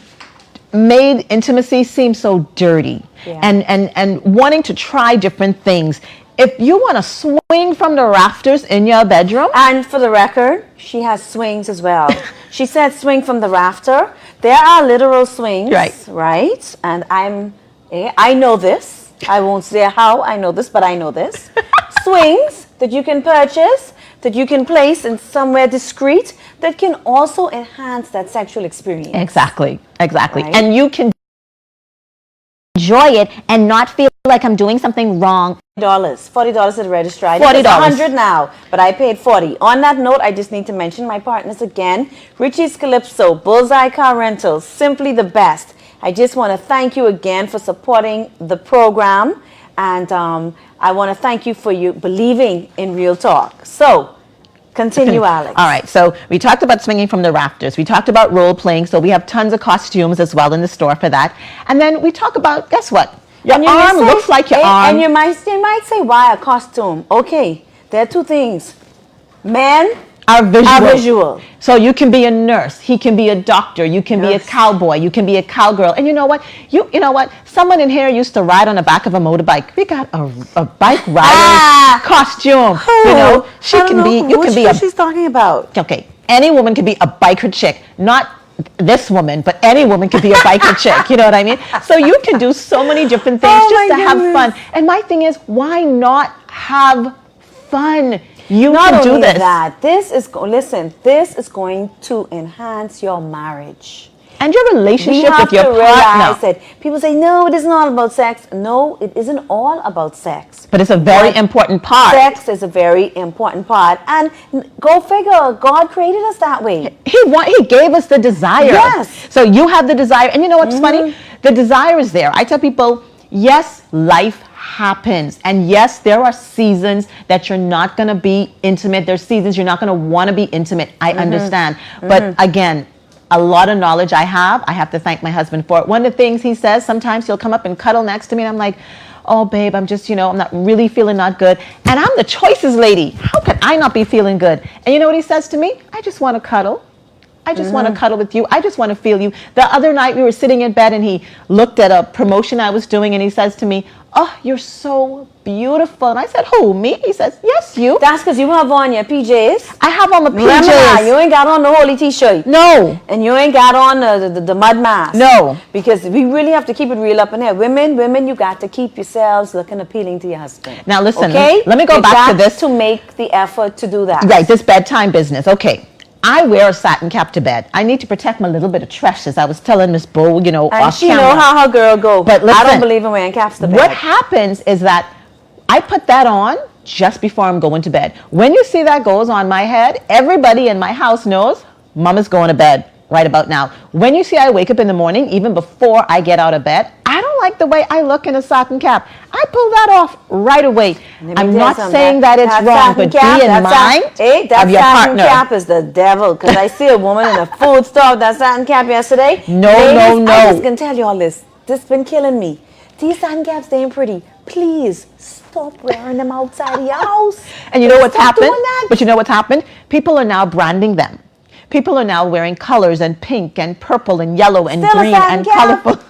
made intimacy seem so dirty. Yeah. And wanting to try different things. If you want to swing from the rafters in your bedroom. And for the record, she has swings as well. She said swing from the rafter. There are literal swings. Right. And I know this. I won't say how I know this, but I know this. Swings that you can purchase, that you can place in somewhere discreet, that can also enhance that sexual experience. Exactly. Right? And you can enjoy it and not feel like I'm doing something wrong. $40 at the registrar. $40. It's $100 now, but I paid $40. On that note, I just need to mention my partners again. Richie's Calypso, Bullseye Car Rentals, simply the best. I just want to thank you again for supporting the program, and I want to thank you for you believing in Real Talk. So, continue, Alex. All right, so we talked about swinging from the rafters. We talked about role playing, so we have tons of costumes as well in the store for that. And then we talk about, guess what? Your arm looks like your arm. And you might say, why a costume? Okay, there are two things. Men are visual. So you can be a nurse, he can be a doctor, you can be a cowboy, you can be a cowgirl. And you know what? You know what? Someone in here used to ride on the back of a motorbike. We got a bike rider costume. You know, you can be she's talking about. Okay, any woman can be a biker chick, not this woman, but any woman can be a biker chick. You know what I mean? So you can do so many different things just to have fun. And my thing is, why not have fun? You can do this. This is going to enhance your marriage. And your relationship with your partner. Realize that people say, no, it isn't all about sex. No, it isn't all about sex. But it's a very important part. Sex is a very important part. And go figure, God created us that way. He gave us the desire. Yes. So you have the desire. And you know what's funny? The desire is there. I tell people, yes, life happens. And yes, there are seasons that you're not going to be intimate. There's seasons you're not going to want to be intimate. I understand. But again, a lot of knowledge I have to thank my husband for it. One of the things he says, sometimes he'll come up and cuddle next to me and I'm like, oh babe, I'm just, I'm not really feeling not good. And I'm the choices lady. How can I not be feeling good? And you know what he says to me? I just want to cuddle. I just want to cuddle with you. I just want to feel you. The other night we were sitting in bed and he looked at a promotion I was doing and he says to me, oh, you're so beautiful. And I said, who, me? He says, yes, you. That's because you have on your PJs. I have on my PJs. Remember, you ain't got on the holy t-shirt. No. And you ain't got on the mud mask. No. Because we really have to keep it real up in here. Women, you got to keep yourselves looking appealing to your husband. Now listen, okay? let me go back to this. To make the effort to do that. Right, this bedtime business. Okay. I wear a satin cap to bed. I need to protect my little bit of tresses. I was telling Miss Bowe, and off she camera. know how her girl go. But listen, I don't believe in wearing caps to bed. What happens is that I put that on just before I'm going to bed. When you see that goes on my head, everybody in my house knows Mama's going to bed right about now. When you see I wake up in the morning, even before I get out of bed, I don't like the way I look in a satin cap. I pull that off right away. I'm not saying that it's wrong, but be in mind of your partner. That satin cap is the devil, because I see a woman in a food store with that satin cap yesterday. No. I'm just going to tell you all this. This has been killing me. These satin caps, they ain't pretty. Please stop wearing them outside the house. And you know what's Stop happened? doing that. But you know what's happened? People are now branding them. People are now wearing colors and pink and purple and yellow and Still a green satin and cap. colorful.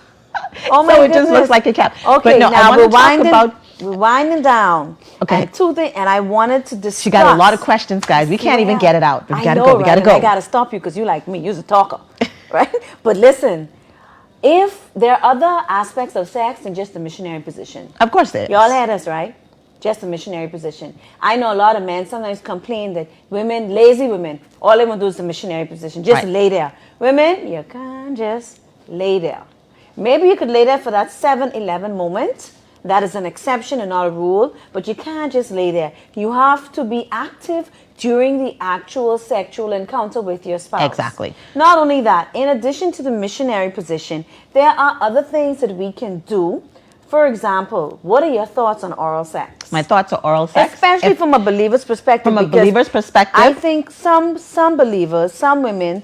Oh my So it goodness. just looks like a cap. Okay, But no, now I want we're to talk about. winding down. Okay. And two things, and I wanted to discuss. She got a lot of questions, guys. We can't even get it out. We gotta know, go. We right? gotta And go. I gotta stop you because you like me. You're a talker, right? But listen, if there are other aspects of sex than just the missionary position, Of course there is. y'all had us right. Just a missionary position. I know a lot of men sometimes complain that women, lazy women, all they want to do is the missionary position. Just Right. lay there. Women, you can't just lay there. Maybe you could lay there for that 7-11 moment. That is an exception and not a rule. But you can't just lay there. You have to be active during the actual sexual encounter with your spouse. Exactly. Not only that, in addition to the missionary position, there are other things that we can do. For example, what are your thoughts on oral sex? My thoughts are oral sex. Especially from a believer's perspective. From a because believer's perspective. I think some believers, some women,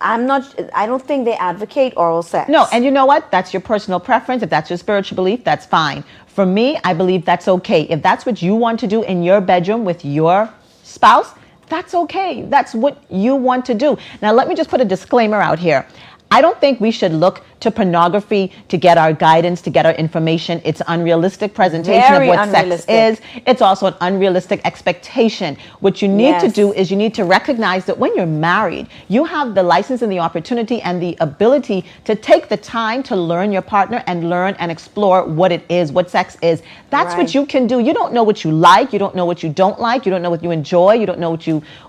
I don't think they advocate oral sex. No, and you know what? That's your personal preference. If that's your spiritual belief, that's fine. For me, I believe that's okay. If that's what you want to do in your bedroom with your spouse, that's okay. That's what you want to do. Now, let me just put a disclaimer out here. I don't think we should look to pornography to get our guidance, to get our information. It's unrealistic presentation Very of what unrealistic. sex is. It's also an unrealistic expectation. What you need to Yes. do is you need to recognize that when you're married, you have the license and the opportunity and the ability to take the time to learn your partner and learn and explore what it is, what sex is. That's what Right. you can do. You don't know what you like. You don't know what you don't like. You don't know what you enjoy. You don't know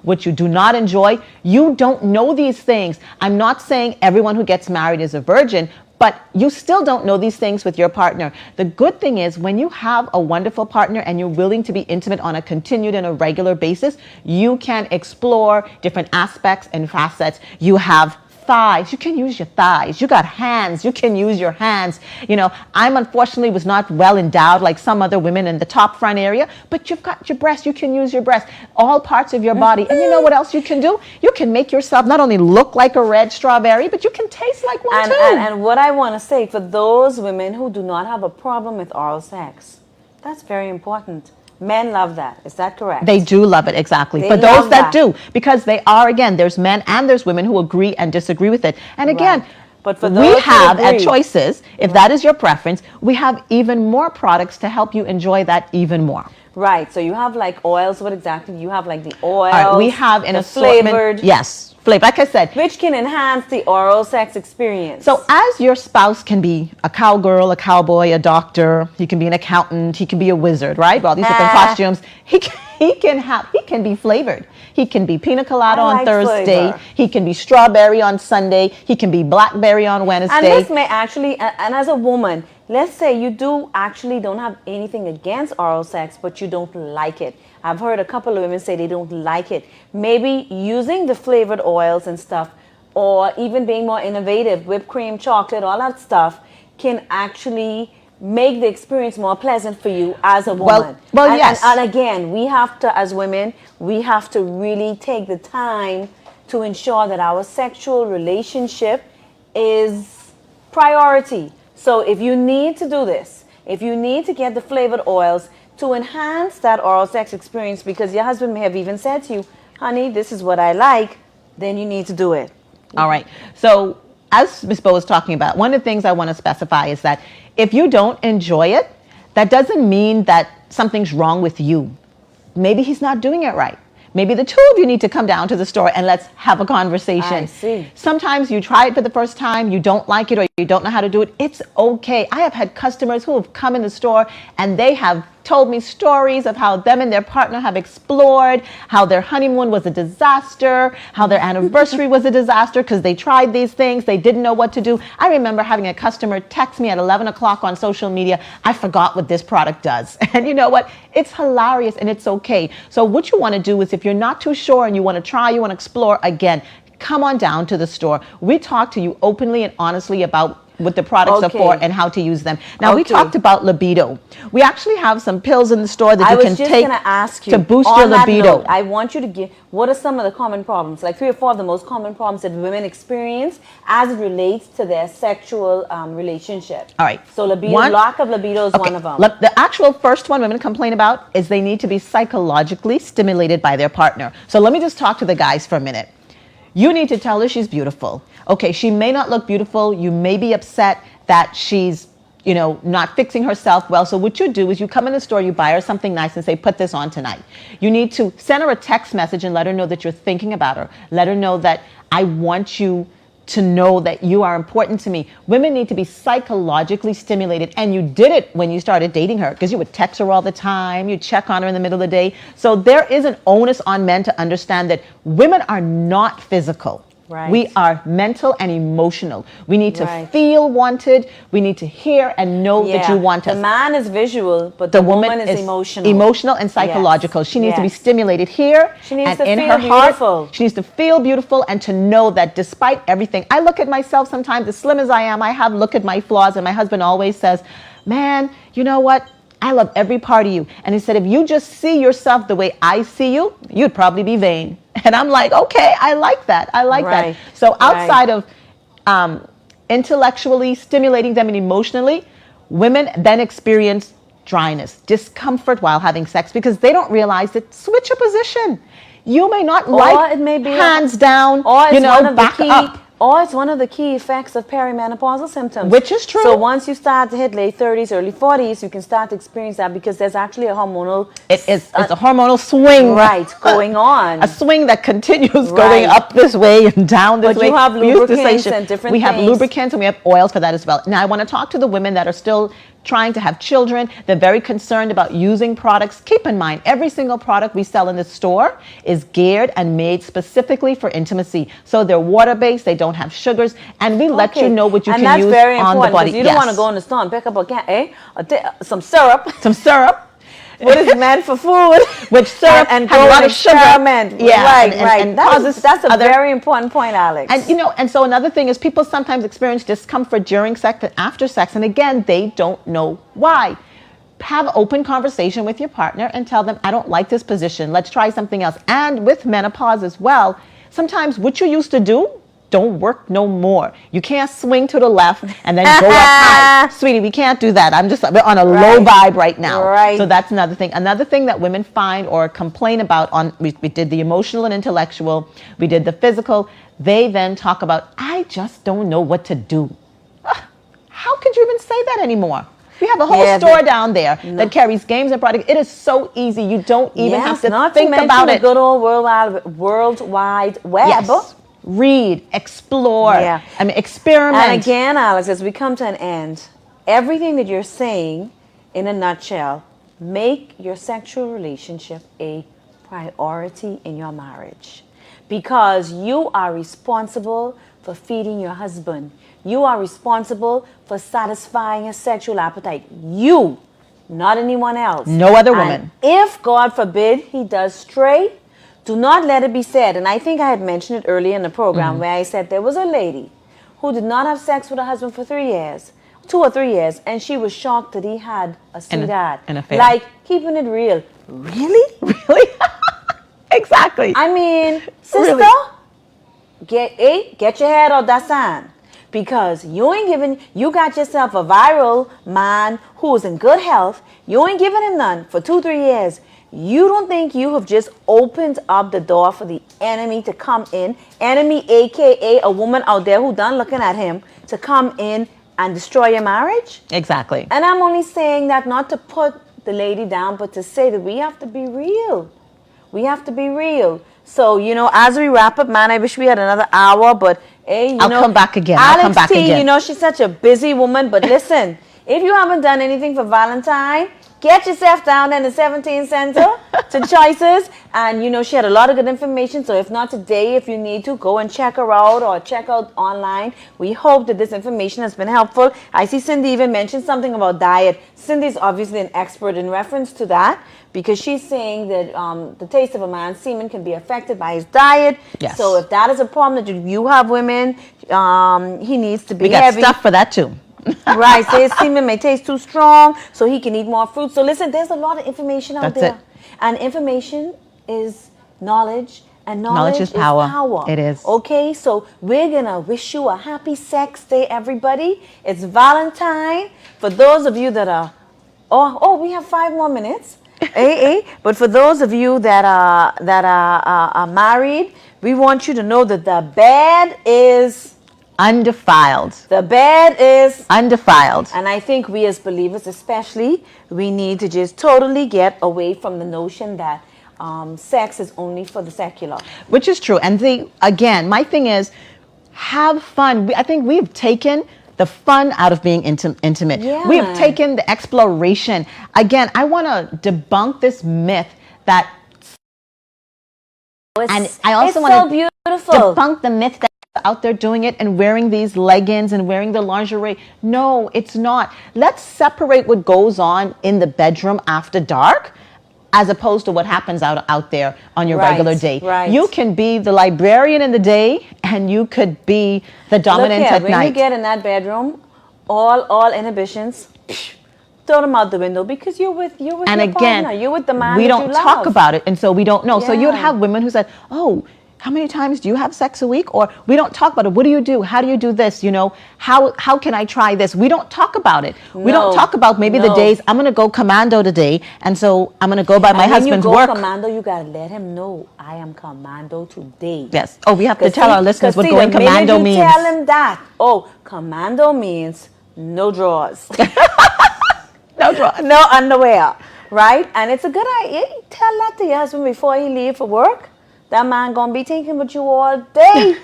what you do not enjoy. You don't know these things. I'm not saying everyone who gets married is a virgin, but you still don't know these things with your partner. The good thing is when you have a wonderful partner and you're willing to be intimate on a continued and a regular basis, you can explore different aspects and facets. You have thighs, you can use your thighs. You got hands, you can use your hands. You know, I'm unfortunately was not well endowed like some other women in the top front area, but you've got your breasts, you can use your breasts, all parts of your body. And you know what else you can do? You can make yourself not only look like a red strawberry, but you can taste like one too. And what I want to say for those women who do not have a problem with oral sex, that's very important. Men love that. Is that correct? They do love it, exactly. They For those love that that. do, because they are, again, there's men and there's women who agree and disagree with it. And again, Right. But for we those who have at agree- Choices, if that is your preference, we have even more products to help you enjoy that even more. Right. So you have like oils. What exactly? You have like the oils. All right, we have an the assortment. flavored. Yes, flavored. Like I said, Which can enhance the oral sex experience. so as your spouse can be a cowgirl, a cowboy, a doctor, he can be an accountant, he can be a wizard, right? All these different costumes. He can be flavored. He can be pina colada I on like Thursday. flavor. He can be strawberry on Sunday. He can be blackberry on Wednesday. And this may actually, and as a woman, let's say you don't have anything against oral sex, but you don't like it. I've heard a couple of women say they don't like it. Maybe using the flavored oils and stuff, or even being more innovative, whipped cream, chocolate, all that stuff, can actually make the experience more pleasant for you as a woman. well, And- yes. And again, we have to, as women, we have to really take the time to ensure that our sexual relationship is priority. So if you need to do this, if you need to get the flavored oils to enhance that oral sex experience, because your husband may have even said to you, honey, this is what I like, then you need to do it. All right. So as Ms. Bowe was talking about, one of the things I want to specify is that if you don't enjoy it, that doesn't mean that something's wrong with you. Maybe he's not doing it right. Maybe the two of you need to come down to the store and let's have a conversation. I see. Sometimes you try it for the first time, you don't like it or you don't know how to do it. It's okay. I have had customers who have come in the store and they have told me stories of how them and their partner have explored, how their honeymoon was a disaster, how their anniversary was a disaster because they tried these things, they didn't know what to do. I remember having a customer text me at 11 o'clock on social media, I forgot what this product does. And you know what? It's hilarious and it's okay. So what you want to do is if you're not too sure and you want to try, you want to explore, again, come on down to the store. We talk to you openly and honestly about what the products Okay. are for and how to use them. Now, we Okay. talked about libido. We actually have some pills in the store that I you was can just take going to ask you to boost on your that libido. note, I want you to give what are some of the common problems, like 3 or 4 of the most common problems that women experience as it relates to their sexual relationship. All right. So libido, One- lack of libido is one of them. The actual first one women complain about is they need to be psychologically stimulated by their partner. So let me just talk to the guys for a minute. You need to tell her she's beautiful. Okay, she may not look beautiful. You may be upset that she's, not fixing herself well. So what you do is you come in the store, you buy her something nice and say, put this on tonight. You need to send her a text message and let her know that you're thinking about her. Let her know that I want you to know that you are important to me. Women need to be psychologically stimulated. And you did it when you started dating her, because you would text her all the time. You check on her in the middle of the day. So there is an onus on men to understand that women are not physical. Right. We are mental and emotional. We need to Right. feel wanted. We need to hear and know that you want us. The man is visual, but the woman is emotional. Emotional and psychological. Yes. She needs to be Yes. stimulated here She needs and to in feel her beautiful. heart. She needs to feel beautiful and to know that despite everything, I look at myself sometimes, as slim as I am, I have looked at my flaws, and my husband always says, man, you know what? I love every part of you. And he said, if you just see yourself the way I see you, you'd probably be vain. And I'm like, okay, I like that. I like Right. that. So outside of intellectually stimulating them and emotionally, women then experience dryness, discomfort while having sex, because they don't realize that switch a position. You may not like it may be hands down, or it's one of back the key, up. Or it's one of the key effects of perimenopausal symptoms. Which is true. So once you start to hit late 30s, early 40s, you can start to experience that, because there's actually a hormonal... It's a hormonal swing. Right, going on. A swing that continues Right. going up this way and down this But way. you have We used to say lubricants and different We have things. lubricants and we have oils for that as well. Now, I want to talk to the women that are still trying to have children. They're very concerned about using products. Keep in mind, every single product we sell in the store is geared and made specifically for intimacy. So they're water-based, they don't have sugars, and we let you know what you and can that's use very on the important, body. because you don't want to go in the store and pick up some syrup, Some syrup. what is meant for food, Which syrup and has go a lot and of sugar. experiment. Yeah, right, and- right. and That's causes a other- very important point, Alex. And so another thing is people sometimes experience discomfort during sex and after sex, and again, they don't know why. Have open conversation with your partner and tell them, I don't like this position. Let's try something else. And with menopause as well, sometimes what you used to do don't work no more. You can't swing to the left and then go up high. Sweetie, we can't do that. I'm just on a low vibe right now. Right. So that's another thing. Another thing that women find or complain about we did the emotional and intellectual, we did the physical. They then talk about, I just don't know what to do. How could you even say that anymore? We have a whole store down there that carries games and products. It is so easy. You don't even have to not think to mention about the it. good old World Wide Web. Yes. Read, explore, Yeah. experiment. And again, Alex, as we come to an end, everything that you're saying in a nutshell, make your sexual relationship a priority in your marriage, because you are responsible for feeding your husband. You are responsible for satisfying his sexual appetite. You, not anyone else. No other And woman. if, God forbid, he does stray, do not let it be said. And I think I had mentioned it earlier in the program where I said there was a lady who did not have sex with her husband for 3 years, 2 or 3 years, and she was shocked that he had a sweetheart. An affair. Like, keeping it real. Really? Really? Exactly. I mean, sister, Really? get your head out that sand. Because you got yourself a viral man who is in good health. You ain't giving him none for 2, 3 years. You don't think you have just opened up the door for the enemy to come in? Enemy, aka a woman out there who done looking at him, to come in and destroy your marriage? Exactly. And I'm only saying that not to put the lady down, but to say that we have to be real. We have to be real. So, as we wrap up, man, I wish we had another hour, but hey, I'll come back again. Alex I'll come back T, again. she's such a busy woman, but listen, if you haven't done anything for Valentine, get yourself down in the 17th Center to Choices. And, she had a lot of good information. So if not today, if you need to, go and check her out or check out online. We hope that this information has been helpful. I see Cindy even mentioned something about diet. Cindy's obviously an expert in reference to that, because she's saying that the taste of a man's semen can be affected by his diet. Yes. So if that is a problem that you have, women, he needs to be We got heavy. stuff for that too. Right, say his semen may taste too strong, so he can eat more fruit. So listen, there's a lot of information out That's there. it. And information is knowledge, and knowledge is power. power. It is. Okay, so we're going to wish you a happy sex day, everybody. It's Valentine. For those of you that are, we have 5 more minutes. But for those of you that are married, we want you to know that the bed is undefiled. The bed is Undefiled. And I think we as believers especially, we need to just totally get away from the notion that sex is only for the secular. Which is true. And again, my thing is, have fun. I think we've taken the fun out of being intimate. Yeah. We have taken the exploration. Again, I want to debunk this myth that, and I also want so to beautiful. debunk the myth that out there doing it and wearing these leggings and wearing the lingerie. No, it's not. Let's separate what goes on in the bedroom after dark as opposed to what happens out there on your regular day. Right. You can be the librarian in the day and you could be the dominant at when night. you get in that bedroom, all inhibitions, throw them out the window because you're with your again, partner. You're with the man we that don't you talk love. about it, and so we don't know. So you'd Yeah. have women who said, oh, how many times do you have sex a week? Or we don't talk about it. What do you do? How do you do this? You know, how can I try this? We don't talk about it. We don't talk about maybe the days I'm going to go commando today, and so I'm going to go by my husband's when you go work. commando, you gotta let him know I am commando today. Yes. Oh, we have to tell our listeners what see, going the minute commando you means. Tell him that. Oh, commando means no drawers, no underwear, right? And it's a good idea. Tell that to your husband before he leave for work. That man gonna be thinking about you all day.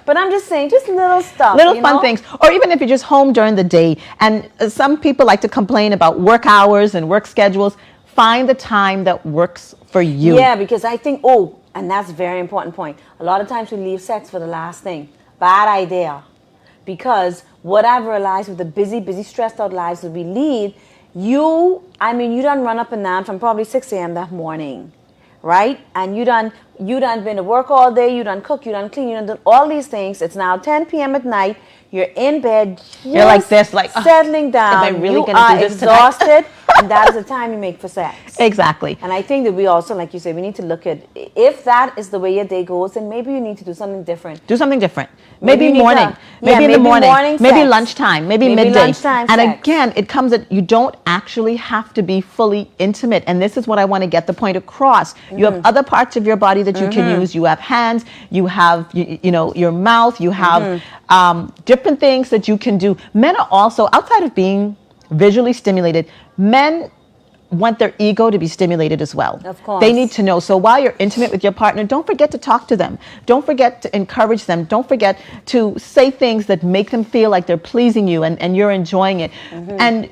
But I'm just saying, just little stuff. Little fun things. Or even if you're just home during the day. And some people like to complain about work hours and work schedules. Find the time that works for you. Yeah, because I think, and that's a very important point. A lot of times we leave sex for the last thing. Bad idea. Because what I've realized with the busy, stressed out lives that we lead, you done run up and down from probably 6 a.m. that morning. Right? And you done been to work all day, you done cook, you done clean, you done done all these things. It's now 10 p.m. at night. You're in bed. You're like this, like settling down. Am I really you gonna are do this exhausted, and that is the time you make for sex. Exactly. And I think that we also, like you said, we need to look at if that is the way your day goes, then maybe you need to do something different. Do something different. Maybe you need morning. to- maybe in the morning. Maybe sex. lunchtime. Maybe Maybe midday. lunchtime and sex. again, it comes that you don't actually have to be fully intimate. And this is what I want to get the point across. You have other parts of your body that you can use. You have hands. You have your mouth. You have different things that you can do. Men are also, outside of being visually stimulated, men want their ego to be stimulated as well. Of course. They need to know. So while you're intimate with your partner, don't forget to talk to them. Don't forget to encourage them. Don't forget to say things that make them feel like they're pleasing you and you're enjoying it. And,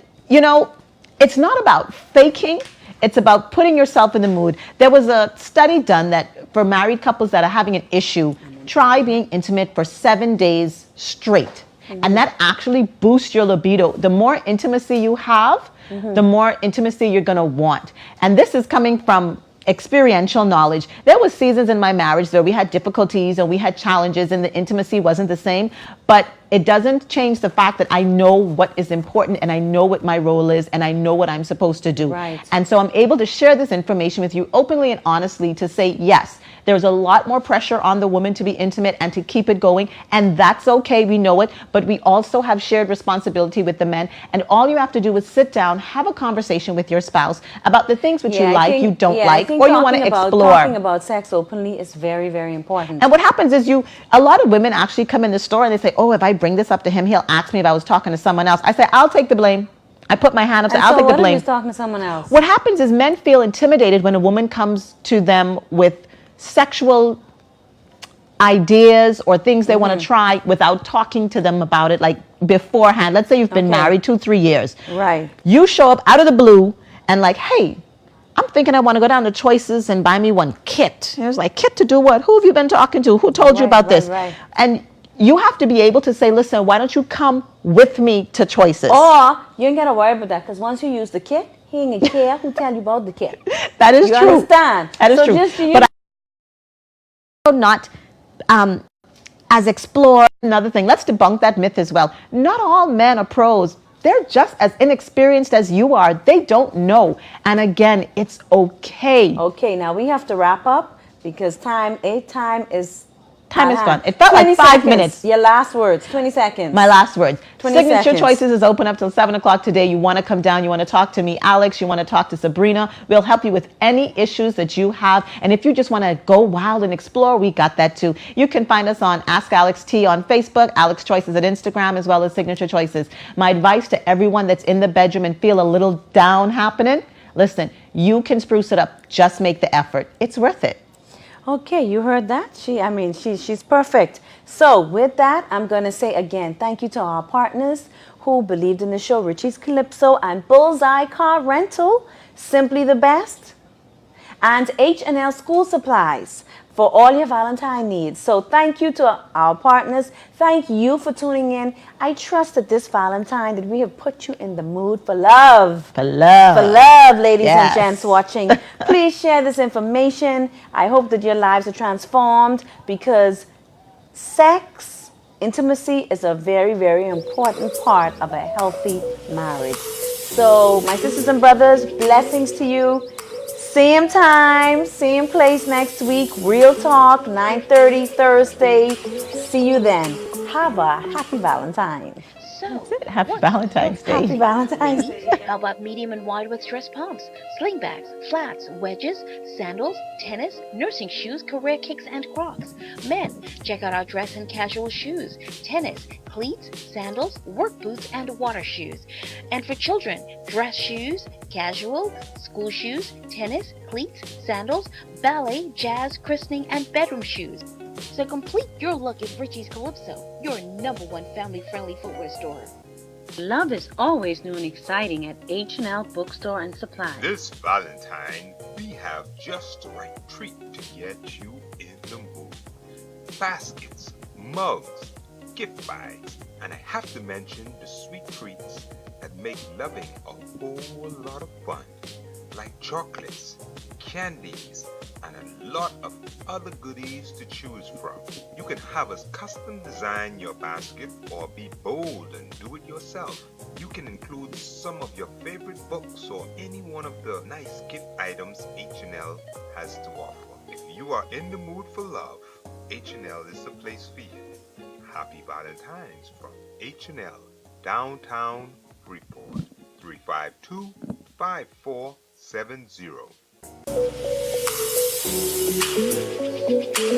it's not about faking. It's about putting yourself in the mood. There was a study done that for married couples that are having an issue, try being intimate for 7 days straight. And that actually boosts your libido. The more intimacy you have, the more intimacy you're going to want. And this is coming from experiential knowledge. There was seasons in my marriage where we had difficulties and we had challenges and the intimacy wasn't the same, but it doesn't change the fact that I know what is important and I know what my role is and I know what I'm supposed to do. Right. And so I'm able to share this information with you openly and honestly to say, yes, there's a lot more pressure on the woman to be intimate and to keep it going. And that's okay. We know it. But we also have shared responsibility with the men. And all you have to do is sit down, have a conversation with your spouse about the things which you like, you don't like, or you want to explore. Talking about sex openly is very, very important. And what happens is a lot of women actually come in the store and they say, oh, if I bring this up to him, he'll ask me if I was talking to someone else. I say, I'll take the blame. I put my hand up and say, I'll take the blame. What if he's talking to someone else? What happens is men feel intimidated when a woman comes to them with sexual ideas or things they want to try without talking to them about it like beforehand. Let's say you've been married 2-3 years. Right. You show up out of the blue and like, hey, I'm thinking I want to go down to Choices and buy me one kit. And it was like, kit to do what? Who have you been talking to? Who told you about this? Right. And you have to be able to say, listen, why don't you come with me to Choices? Or you ain't got to worry about that because once you use the kit, he ain't gonna care who tell you about the kit. That is you true. Understand? That is so true. Just But not as explore another thing. Let's debunk that myth as well. Not all men are pros. They're just as inexperienced as you are. They don't know. And again, it's okay. Okay, now we have to wrap up because time is Time is gone. It felt like 20 5 seconds. minutes. Your last words, 20 seconds. My last words. 20 Signature seconds. Choices is open up till 7 o'clock today. You want to come down, you want to talk to me, Alex, you want to talk to Sabrina. We'll help you with any issues that you have. And if you just want to go wild and explore, we got that too. You can find us on Ask Alex T on Facebook, Alex Choices at Instagram, as well as Signature Choices. My advice to everyone that's in the bedroom and feel a little down happening, listen, you can spruce it up. Just make the effort. It's worth it. Okay, you heard that? She's perfect. So with that, I'm going to say again, thank you to our partners who believed in the show, Richie's Calypso and Bullseye Car Rental, Simply the Best, and H&L School Supplies for all your Valentine needs. So thank you to our partners. Thank you for tuning in. I trust that this Valentine that we have put you in the mood for love. For love. For love, ladies Yes. and gents watching. Please share this information. I hope that your lives are transformed because sex, intimacy is a very, very important part of a healthy marriage. So my sisters and brothers, blessings to you. Same time, same place next week. Real Talk, 9:30 Thursday. See you then. Have a happy Valentine. So, Happy what- Valentine's Day. Happy Valentine's Day. How about medium and wide with dress pumps, sling bags, flats, wedges, sandals, tennis, nursing shoes, career kicks, and Crocs? Men, check out our dress and casual shoes, tennis, cleats, sandals, work boots, and water shoes. And for children, dress shoes, casual, school shoes, tennis, cleats, sandals, ballet, jazz, christening, and bedroom shoes. So complete your look at Richie's Calypso, your #1 family-friendly footwear store. Love is always new and exciting at H&L Bookstore and Supply. This Valentine, we have just the right treat to get you in the mood. Baskets, mugs, gift bags, and I have to mention the sweet treats that make loving a whole lot of fun, like chocolates, candies, and a lot of other goodies to choose from. You can have us custom design your basket or be bold and do it yourself. You can include some of your favorite books or any one of the nice gift items H&L has to offer. If you are in the mood for love, H&L is the place for you. Happy Valentine's from H&L, downtown Freeport, 352-5470.